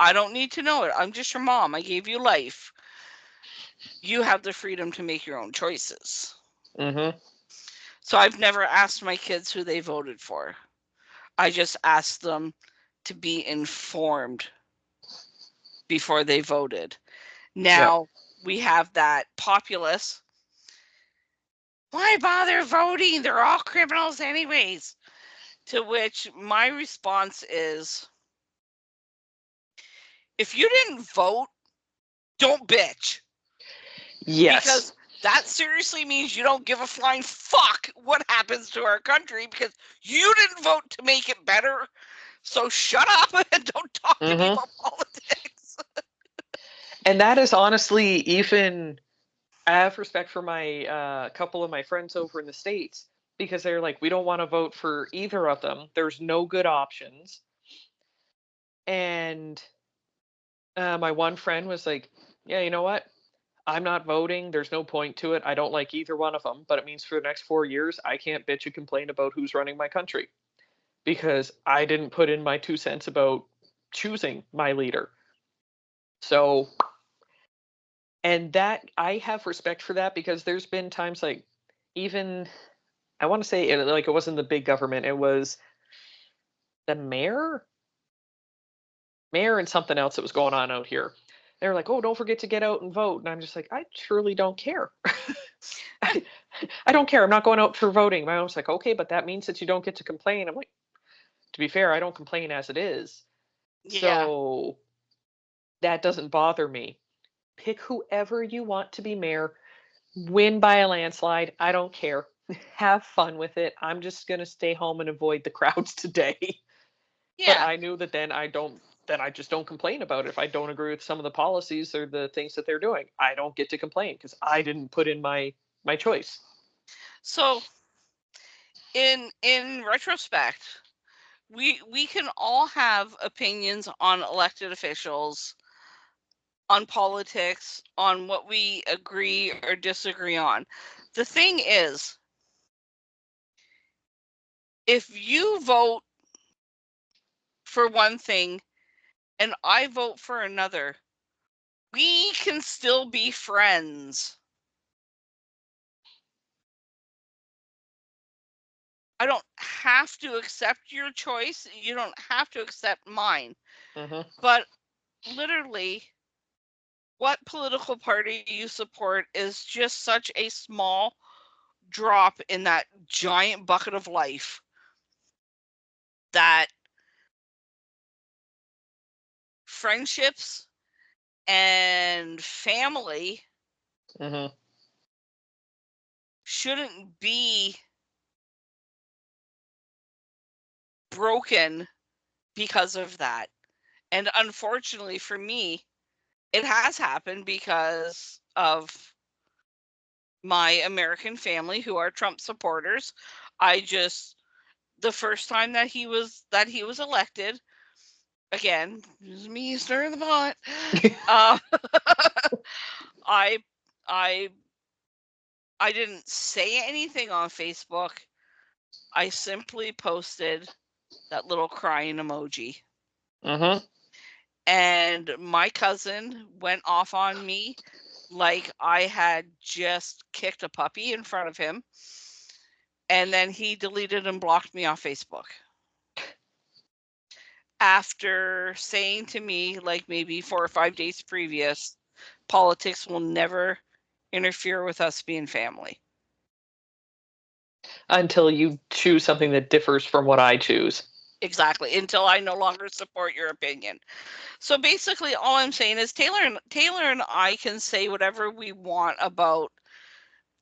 I don't need to know it. I'm just your mom. I gave you life. You have the freedom to make your own choices." Mm-hmm. So I've never asked my kids who they voted for. I just asked them to be informed before they voted. Now we have that populace. Why bother voting? They're all criminals anyways. To which my response is, if you didn't vote, don't bitch. Yes. Because that seriously means you don't give a flying fuck what happens to our country because you didn't vote to make it better. So shut up and don't talk to me about politics. And that is honestly, even I have respect for my couple of my friends over in the States because they're like, we don't want to vote for either of them. There's no good options. And my one friend was like, yeah, you know what? I'm not voting. There's no point to it. I don't like either one of them. But it means for the next 4 years, I can't bitch and complain about who's running my country because I didn't put in my 2 cents about choosing my leader. So, and that I have respect for that, because there's been times like, even I want to say it, like, it wasn't the big government, it was the mayor and something else that was going on out here. They were like, "Oh, don't forget to get out and vote," and I'm just like, I truly don't care. I, I don't care. I'm not going out for voting. My mom's like, "Okay, but that means that you don't get to complain." I'm like, to be fair, I don't complain as it is, Yeah. so that doesn't bother me. Pick whoever you want to be mayor. Win by a landslide. I don't care. Have fun with it. I'm just gonna stay home and avoid the crowds today. But Yeah. I knew that then I just don't complain about it. If I don't agree with some of the policies or the things that they're doing, I don't get to complain because I didn't put in my choice. So in retrospect, we can all have opinions on elected officials, on politics, on what we agree or disagree on. The thing is, if you vote for one thing and I vote for another, we can still be friends. I don't have to accept your choice. You don't have to accept mine. Hmm. But literally, what political party you support is just such a small drop in that giant bucket of life that friendships and family Hmm. shouldn't be broken because of that. And unfortunately for me, it has happened because of my American family who are Trump supporters. I just the first time that he was elected, again, this is me stirring the pot. Uh, I I I didn't say anything on Facebook. I simply posted that little crying emoji. Hmm. And my cousin went off on me like I had just kicked a puppy in front of him. And then he deleted and blocked me off Facebook. After saying to me, like maybe 4 or 5 days previous, politics will never interfere with us being family. Until you choose something that differs from what I choose. Exactly. Until I no longer support your opinion. So basically, all I'm saying is Taylor and I can say whatever we want about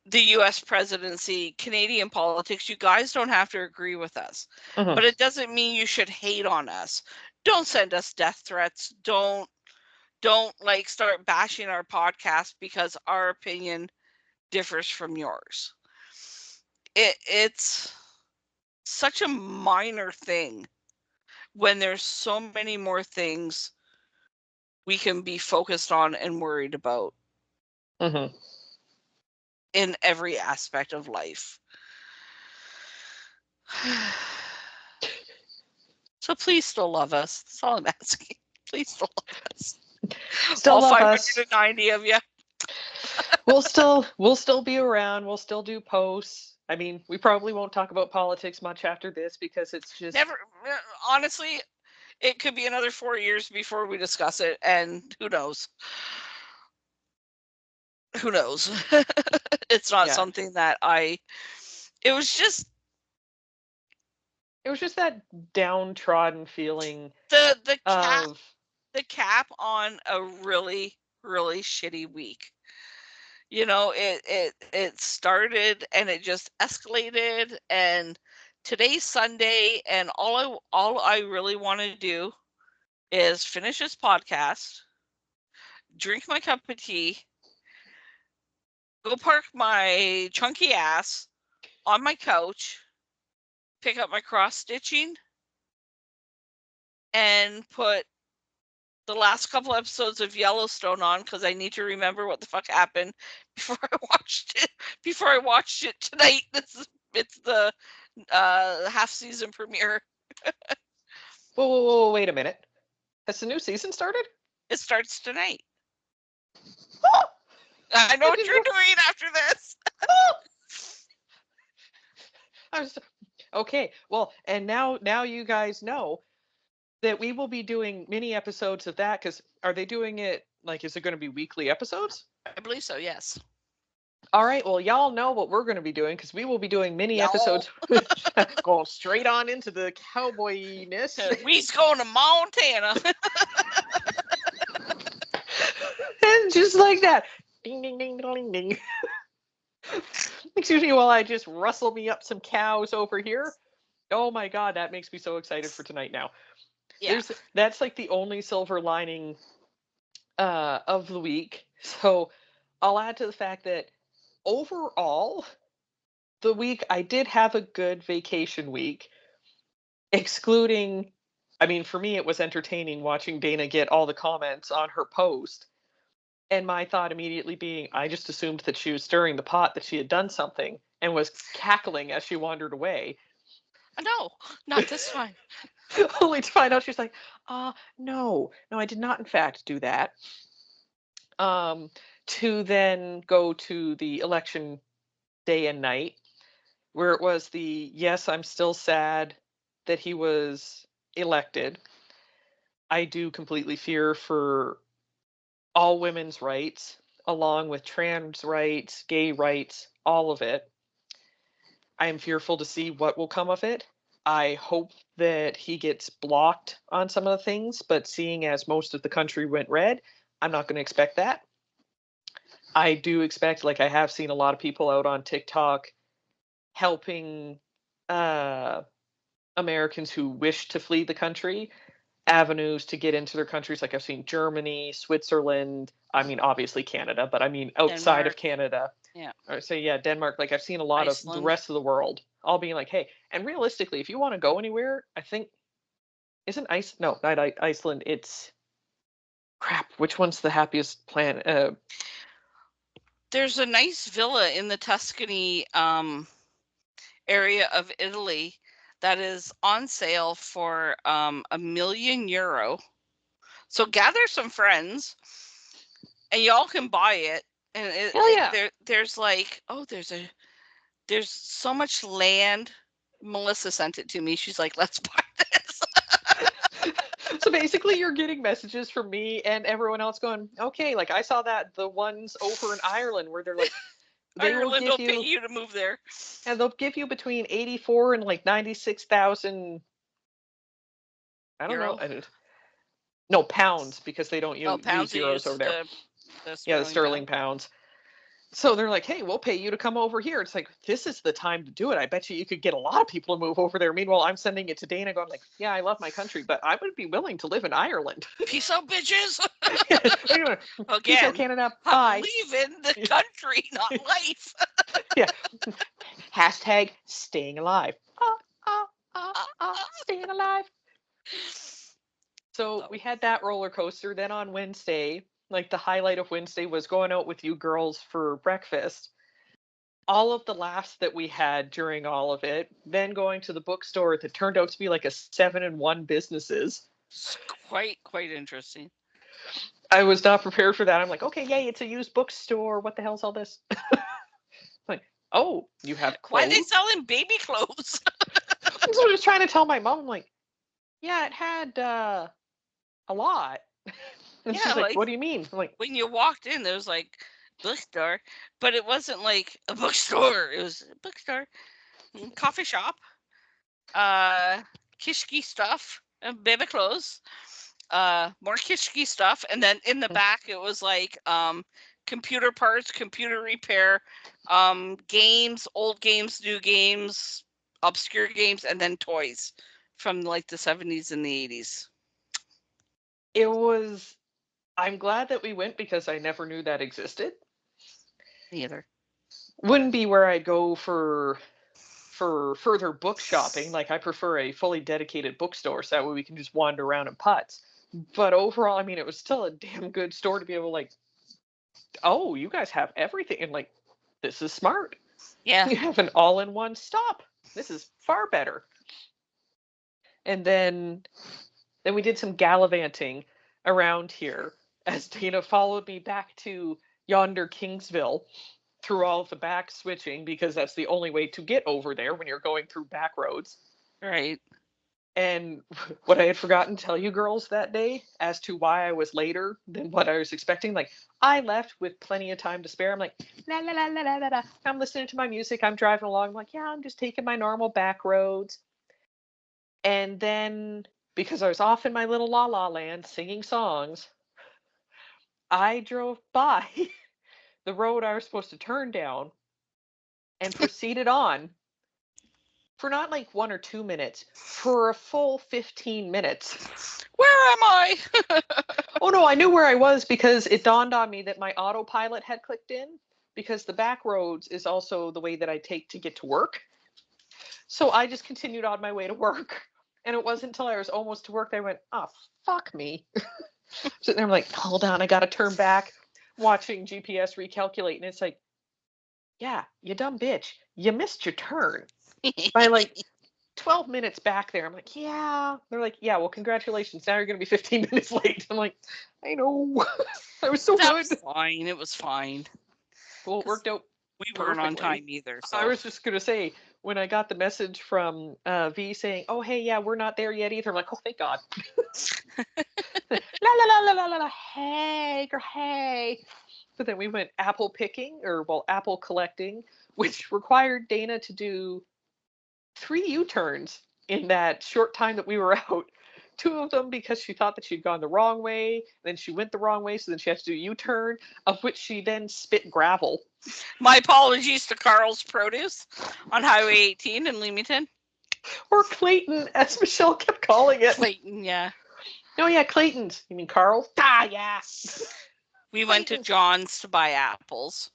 the U.S. presidency, Canadian politics. You guys don't have to agree with us, Hmm. but it doesn't mean you should hate on us. Don't send us death threats. Don't like start bashing our podcast because our opinion differs from yours. It's such a minor thing when there's so many more things we can be focused on and worried about Hmm. in every aspect of life. So please still love us. That's all I'm asking. Please still love us. Still All love us. 590 of you. We'll still be around. We'll still do posts. I mean, we probably won't talk about politics much after this because it's just. Never, honestly, it could be another 4 years before we discuss it, and who knows? Who knows? It's not Yeah. something that it was just It was just that downtrodden feeling the cap of. the cap on a really really shitty week. It started and it just escalated, and today's Sunday, and all I really want to do is finish this podcast, drink my cup of tea, go park my chunky ass on my couch, pick up my cross stitching, and put the last couple episodes of Yellowstone on because I need to remember what the fuck happened before I watched it. Before I watched it tonight, it's the half season premiere. Whoa, whoa, whoa, wait a minute. Has the new season started? It starts tonight. I know what you're doing after this. Okay, well, and now you guys know that we will be doing mini episodes of that, because are they doing it, like, is it going to be weekly episodes? I believe so, yes. All right, well, y'all know what we're going to be doing, because we will be doing mini Y'all. episodes going straight on into the cowboyness. We's going to Montana. And just like that. Ding, ding, ding, ding, ding. Excuse me while I just rustle me up some cows over here. Oh my God, that makes me so excited for tonight now. Yeah. That's like the only silver lining of the week. So I'll add to the fact that overall, the week I did have a good vacation week, excluding, I mean, for me, it was entertaining watching Dana get all the comments on her post. And my thought immediately being, I just assumed that she was stirring the pot, that she had done something, and was cackling as she wandered away. No, not this time. Only to find out she's like, no, I did not in fact do that. To then go to the election day and night, where it was the, yes, I'm still sad that he was elected. I do completely fear for all women's rights, along with trans rights, gay rights, all of it. I am fearful to see what will come of it. I hope that he gets blocked on some of the things, but seeing as most of the country went red, I'm not going to expect that. I do expect, like, I have seen a lot of people out on TikTok helping Americans who wish to flee the country avenues to get into their countries. Like, I've seen Germany, Switzerland, I mean, obviously Canada, but I mean outside Denmark. of Canada. Yeah. Or say, yeah, Denmark. Like, I've seen a lot of the Iceland. rest of the world all being like, hey, and realistically, if you want to go anywhere, I think, isn't no, not Iceland, it's, crap, which one's the happiest planet? There's a nice villa in the Tuscany area of Italy that is on sale for €1,000,000. So gather some friends, and y'all can buy it. And Hell yeah. there's like, there's so much land. Melissa sent it to me. She's like, let's buy this. So basically, you're getting messages from me and everyone else going, okay, like, I saw that the ones over in Ireland where they're like, they Ireland will will pay you to move there. and they'll give you between 84 and like 96,000. I don't know. No, pounds, because they don't use euros over there. The sterling pounds. So they're like, hey, we'll pay you to come over here. It's like, this is the time to do it. I bet you could get a lot of people to move over there. Meanwhile, I'm sending it to Dana going like, yeah, I love my country, but I would be willing to live in Ireland. Peace out, bitches. Again, peace out, Canada. Bye. Leaving the country, not life. Yeah. Hashtag staying alive. Staying alive. So we had that roller coaster. Then on Wednesday, like, the highlight of Wednesday was going out with you girls for breakfast. All of the laughs that we had during all of it, then going to the bookstore that turned out to be like a 7-in-1 businesses. Quite interesting. I was not prepared for that. I'm like, okay, yay, it's a used bookstore. What the hell's all this? Like, oh, you have clothes? Why are they selling baby clothes? That's what I was trying to tell my mom. I'm like, yeah, it had a lot. And Yeah, she's like, what do you mean? I'm like, when you walked in, there was like bookstore, but it wasn't like a bookstore. It was a bookstore, coffee shop, kishki stuff, and baby clothes, more kishki stuff, and then in the back it was like computer parts, computer repair, games, old games, new games, obscure games, and then toys from like the 70s and the 80s. It was, I'm glad that we went because I never knew that existed. Neither. Wouldn't be where I'd go for further book shopping. Like, I prefer a fully dedicated bookstore so that way we can just wander around and putz. But overall, I mean, it was still a damn good store to be able to, like, oh, you guys have everything. And like, this is smart. Yeah. You have an all-in-one stop. This is far better. And then we did some gallivanting around here as Dana followed me back to yonder Kingsville through all of the back switching, because that's the only way to get over there when you're going through back roads. Right. And what I had forgotten to tell you girls that day as to why I was later than what I was expecting, like, I left with plenty of time to spare. I'm like, la la la la la la la. I'm listening to my music. I'm driving along. I'm like, yeah, I'm just taking my normal back roads. And then, because I was off in my little la la land singing songs, I drove by the road I was supposed to turn down and proceeded on for not like 1 or 2 minutes, for a full 15 minutes. Where am I? Oh no, I knew where I was because it dawned on me that my autopilot had clicked in, because the back roads is also the way that I take to get to work. So I just continued on my way to work. And it wasn't until I was almost to work that I went, oh, fuck me. Sitting there, I'm like, hold on, I got to turn back, watching GPS recalculate. And it's like, yeah, you dumb bitch. You missed your turn by like 12 minutes back there. I'm like, yeah. They're like, yeah, well, congratulations. Now you're going to be 15 minutes late. I'm like, I know. I was so That good. was fine. It was fine. Well, it worked out We weren't on perfectly. time either. So I was just going to say, when I got the message from V saying, oh, hey, yeah, we're not there yet either. I'm like, oh, thank God. La, la, la, la, la, la, la, hey, girl, hey. But then we went apple picking, or, well, apple collecting, which required Dana to do 3 U-turns in that short time that we were out. 2 of them because she thought that she'd gone the wrong way, then she went the wrong way, so then she had to do a U-turn, of which she then spit gravel. my apologies to Carl's Produce on Highway 18 in Leamington. Or Clayton, as Michelle kept calling it. Clayton, yeah. Oh yeah, Clayton's. You mean Carl? Ah, yeah. We went to John's to buy apples.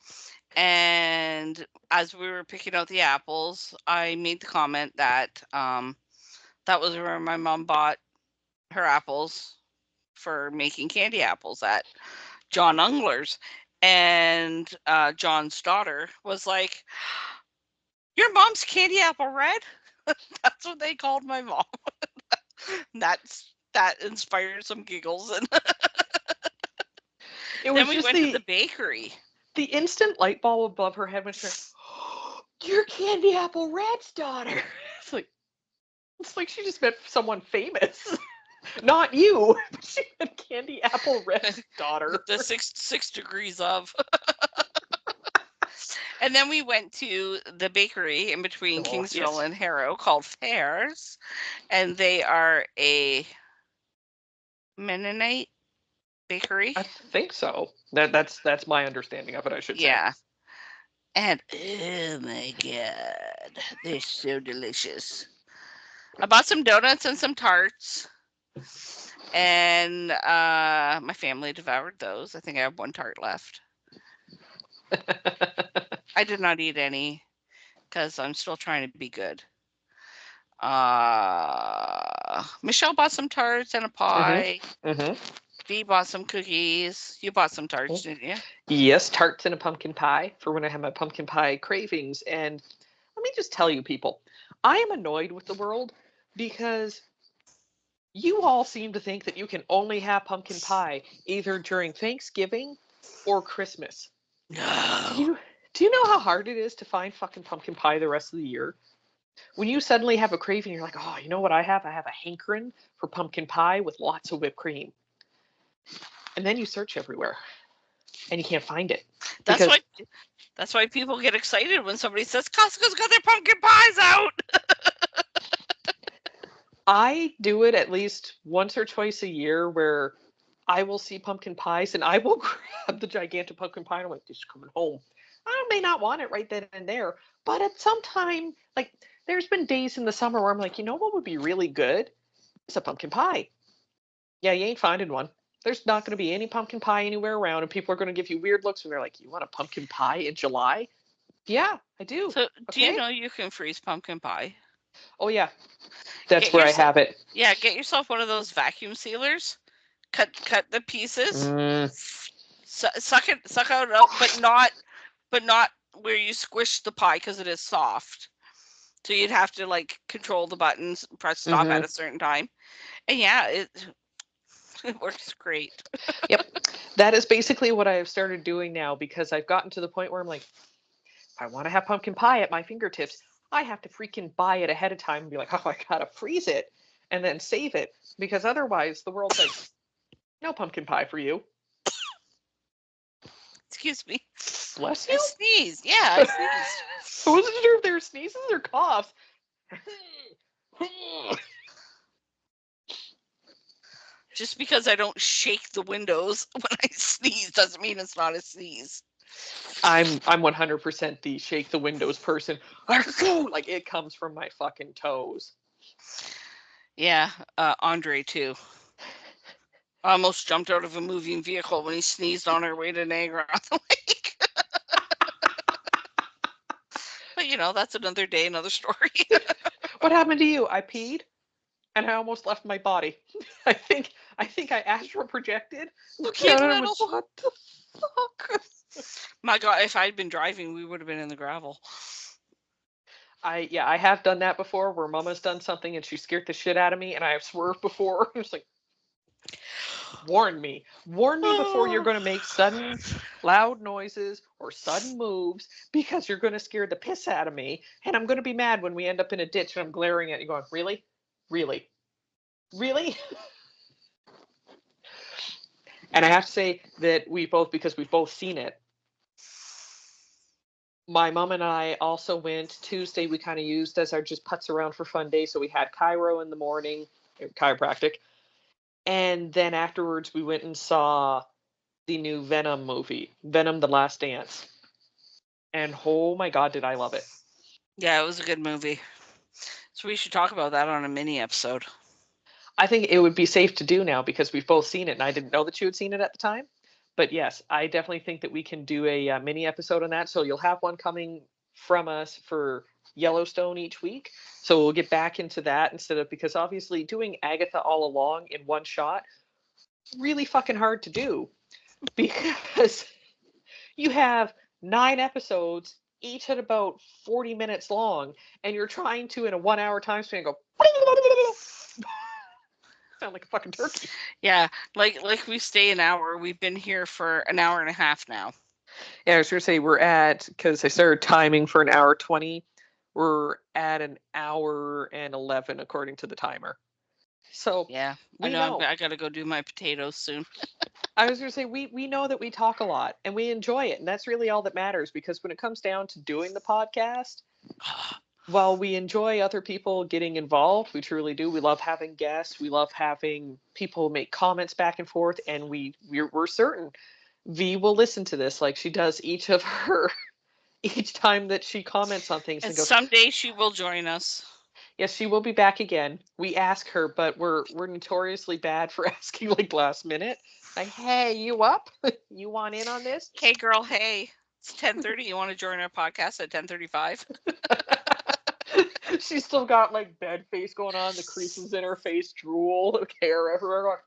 And as we were picking out the apples, I made the comment that that was where my mom bought her apples for making candy apples, at John Ungler's. And John's daughter was like, your mom's candy apple red? That's what they called my mom. That inspired some giggles. And then we went to the bakery. The instant light bulb above her head when she went, oh, you're Candy Apple Red's daughter. It's like she just met someone famous. Not you, but she met Candy Apple Red's daughter. The six degrees of. And then we went to the bakery in between Kingsville and Harrow called Fairs, and they are a Mennonite bakery. I think so. That's my understanding of it, I should say. Yeah. And oh my god, they're so delicious. I bought some donuts and some tarts, and my family devoured those. I think I have 1 tart left. I did not eat any because I'm still trying to be good. Michelle bought some tarts and a pie. Dee bought some cookies. You bought some tarts, didn't you? Yes, tarts and a pumpkin pie for when I have my pumpkin pie cravings. And let me just tell you, people, I am annoyed with the world because you all seem to think that you can only have pumpkin pie either during Thanksgiving or Christmas. No. Do you know how hard it is to find fucking pumpkin pie the rest of the year? When you suddenly have a craving, you're like, oh, you know what I have? I have a hankering for pumpkin pie with lots of whipped cream. And then you search everywhere and you can't find it. That's why people get excited when somebody says Costco's got their pumpkin pies out. I do it at least once or twice a year where I will see pumpkin pies and I will grab the gigantic pumpkin pie and I'm like, just coming home. I may not want it right then and there, but at some time, like, there's been days in the summer where I'm like, you know what would be really good? It's a pumpkin pie. Yeah, you ain't finding one. There's not going to be any pumpkin pie anywhere around, and people are going to give you weird looks when they're like, you want a pumpkin pie in July? Yeah, I do. So, do you know you can freeze pumpkin pie? Oh, yeah. That's where I have it. Yeah, get yourself one of those vacuum sealers. Cut the pieces. Suck out, but not where you squish the pie because it is soft. So you'd have to like control the buttons, press stop at a certain time. And yeah, It works great. Yep. That is basically what I have started doing now, because I've gotten to the point where I'm like, if I want to have pumpkin pie at my fingertips, I have to freaking buy it ahead of time and be like, oh, I gotta freeze it and then save it, because otherwise the world's like, no pumpkin pie for you. Excuse me. Bless I you. sneezed. Yeah, I sneezed. I wasn't sure if they were sneezes or coughs. Just because I don't shake the windows when I sneeze doesn't mean it's not a sneeze. I'm 100% the shake the windows person. Like, it comes from my fucking toes. Yeah, Andre too. Almost jumped out of a moving vehicle when he sneezed on our way to Niagara on the Lake. But that's another day, another story. What happened to you? I peed and I almost left my body. I think I astral projected. Looked Came down and I a went, little. what the fuck? My God, if I'd been driving, we would have been in the gravel. I have done that before, where Mama's done something and she scared the shit out of me, and I have swerved before. It's like, warn me before you're going to make sudden loud noises or sudden moves, because you're going to scare the piss out of me, and I'm going to be mad when we end up in a ditch and I'm glaring at you going, really, really, really. And I have to say that because we've both seen it, my mom and I also went Tuesday. We kind of used as our just putz around for fun day. So we had chiro in the morning, chiropractic. And then afterwards, we went and saw the new Venom movie, Venom: The Last Dance. And oh my God, did I love it. Yeah, it was a good movie. So we should talk about that on a mini episode. I think it would be safe to do now, because we've both seen it, and I didn't know that you had seen it at the time. But yes, I definitely think that we can do a mini episode on that. So you'll have one coming from us for Yellowstone each week. So we'll get back into that, because obviously doing Agatha all along in one shot, really fucking hard to do, because you have 9 episodes, each at about 40 minutes long, and you're trying to, in a 1 hour time span, go sound like a fucking turkey. Yeah, like we stay an hour. We've been here for an hour and a half now. Yeah, I was gonna say, we're at, because I started timing for an hour 20. We're at an hour and 11 according to the timer. So Yeah, I we know. know. I gotta go do my potatoes soon. I was gonna say, we know that we talk a lot and we enjoy it, and that's really all that matters. Because when it comes down to doing the podcast, while we enjoy other people getting involved, we truly do. We love having guests. We love having people make comments back and forth, and we're certain V will listen to this like she does each time that she comments on things And and goes, someday she will join us. yes, she will be back again. We ask her, but we're notoriously bad for asking like last minute. Like, hey, you up? You want in on this? Hey, girl. Hey, it's 10:30. You want to join our podcast at 10:35? She's still got like bed face going on, the creases in her face, drool, hair everywhere. Going,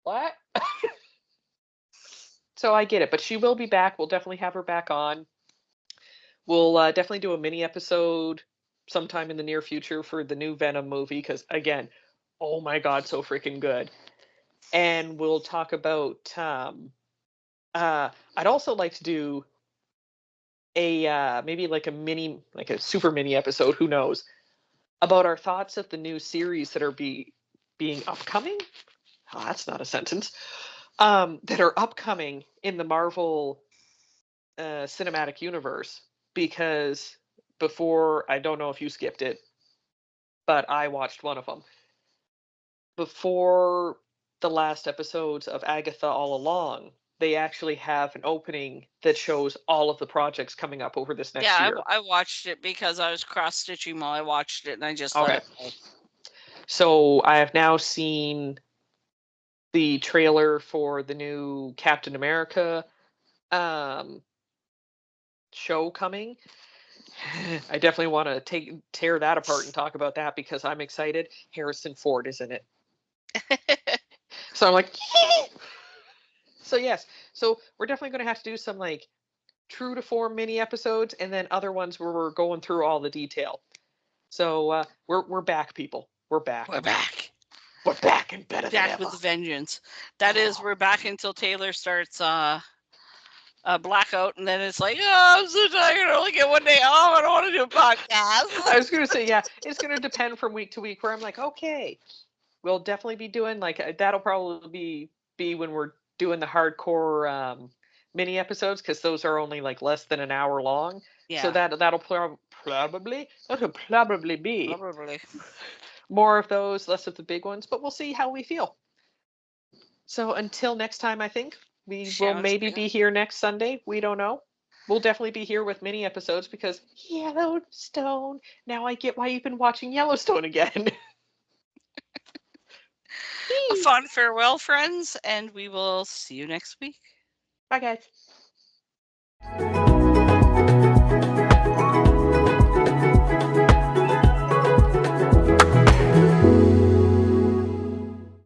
what? So I get it, but she will be back. We'll definitely have her back on. We'll definitely do a mini episode sometime in the near future for the new Venom movie, because again, oh my God, so freaking good. And we'll talk about. I'd also like to do a maybe like a super mini episode. Who knows, about our thoughts of the new series that are being upcoming. Oh, that's not a sentence. That are upcoming in the Marvel cinematic universe. Because before, I don't know if you skipped it, but I watched one of them. Before the last episodes of Agatha All Along, they actually have an opening that shows all of the projects coming up over this next Yeah, year. I watched it because I was cross stitching while I watched it, and I just let Okay. it go. So I have now seen the trailer for the new Captain America show coming. I definitely want to tear that apart and talk about that, because I'm excited. Harrison Ford is in it. So I'm like, so yes. So we're definitely going to have to do some like true to form mini episodes, and then other ones where we're going through all the detail. So we're back, people. We're back. We're back. We're back and better than back ever. with a vengeance. That is, we're back until Taylor starts a blackout, and then it's like, oh, I'm so tired. I only get one day off. I don't want to do a podcast. I was going to say, yeah, it's going to depend from week to week where I'm like, okay, we'll definitely be doing like that'll probably be when we're doing the hardcore mini episodes because those are only like less than an hour long. So Yeah, that'll probably be probably. more of those, less of the big ones, but we'll see how we feel. So until next time, I think we will Sounds maybe good. be here next Sunday. We don't know. We'll definitely be here with mini episodes because Yellowstone. Now I get why you've been watching Yellowstone again. A fond farewell, friends, and we will see you next week. Bye, guys.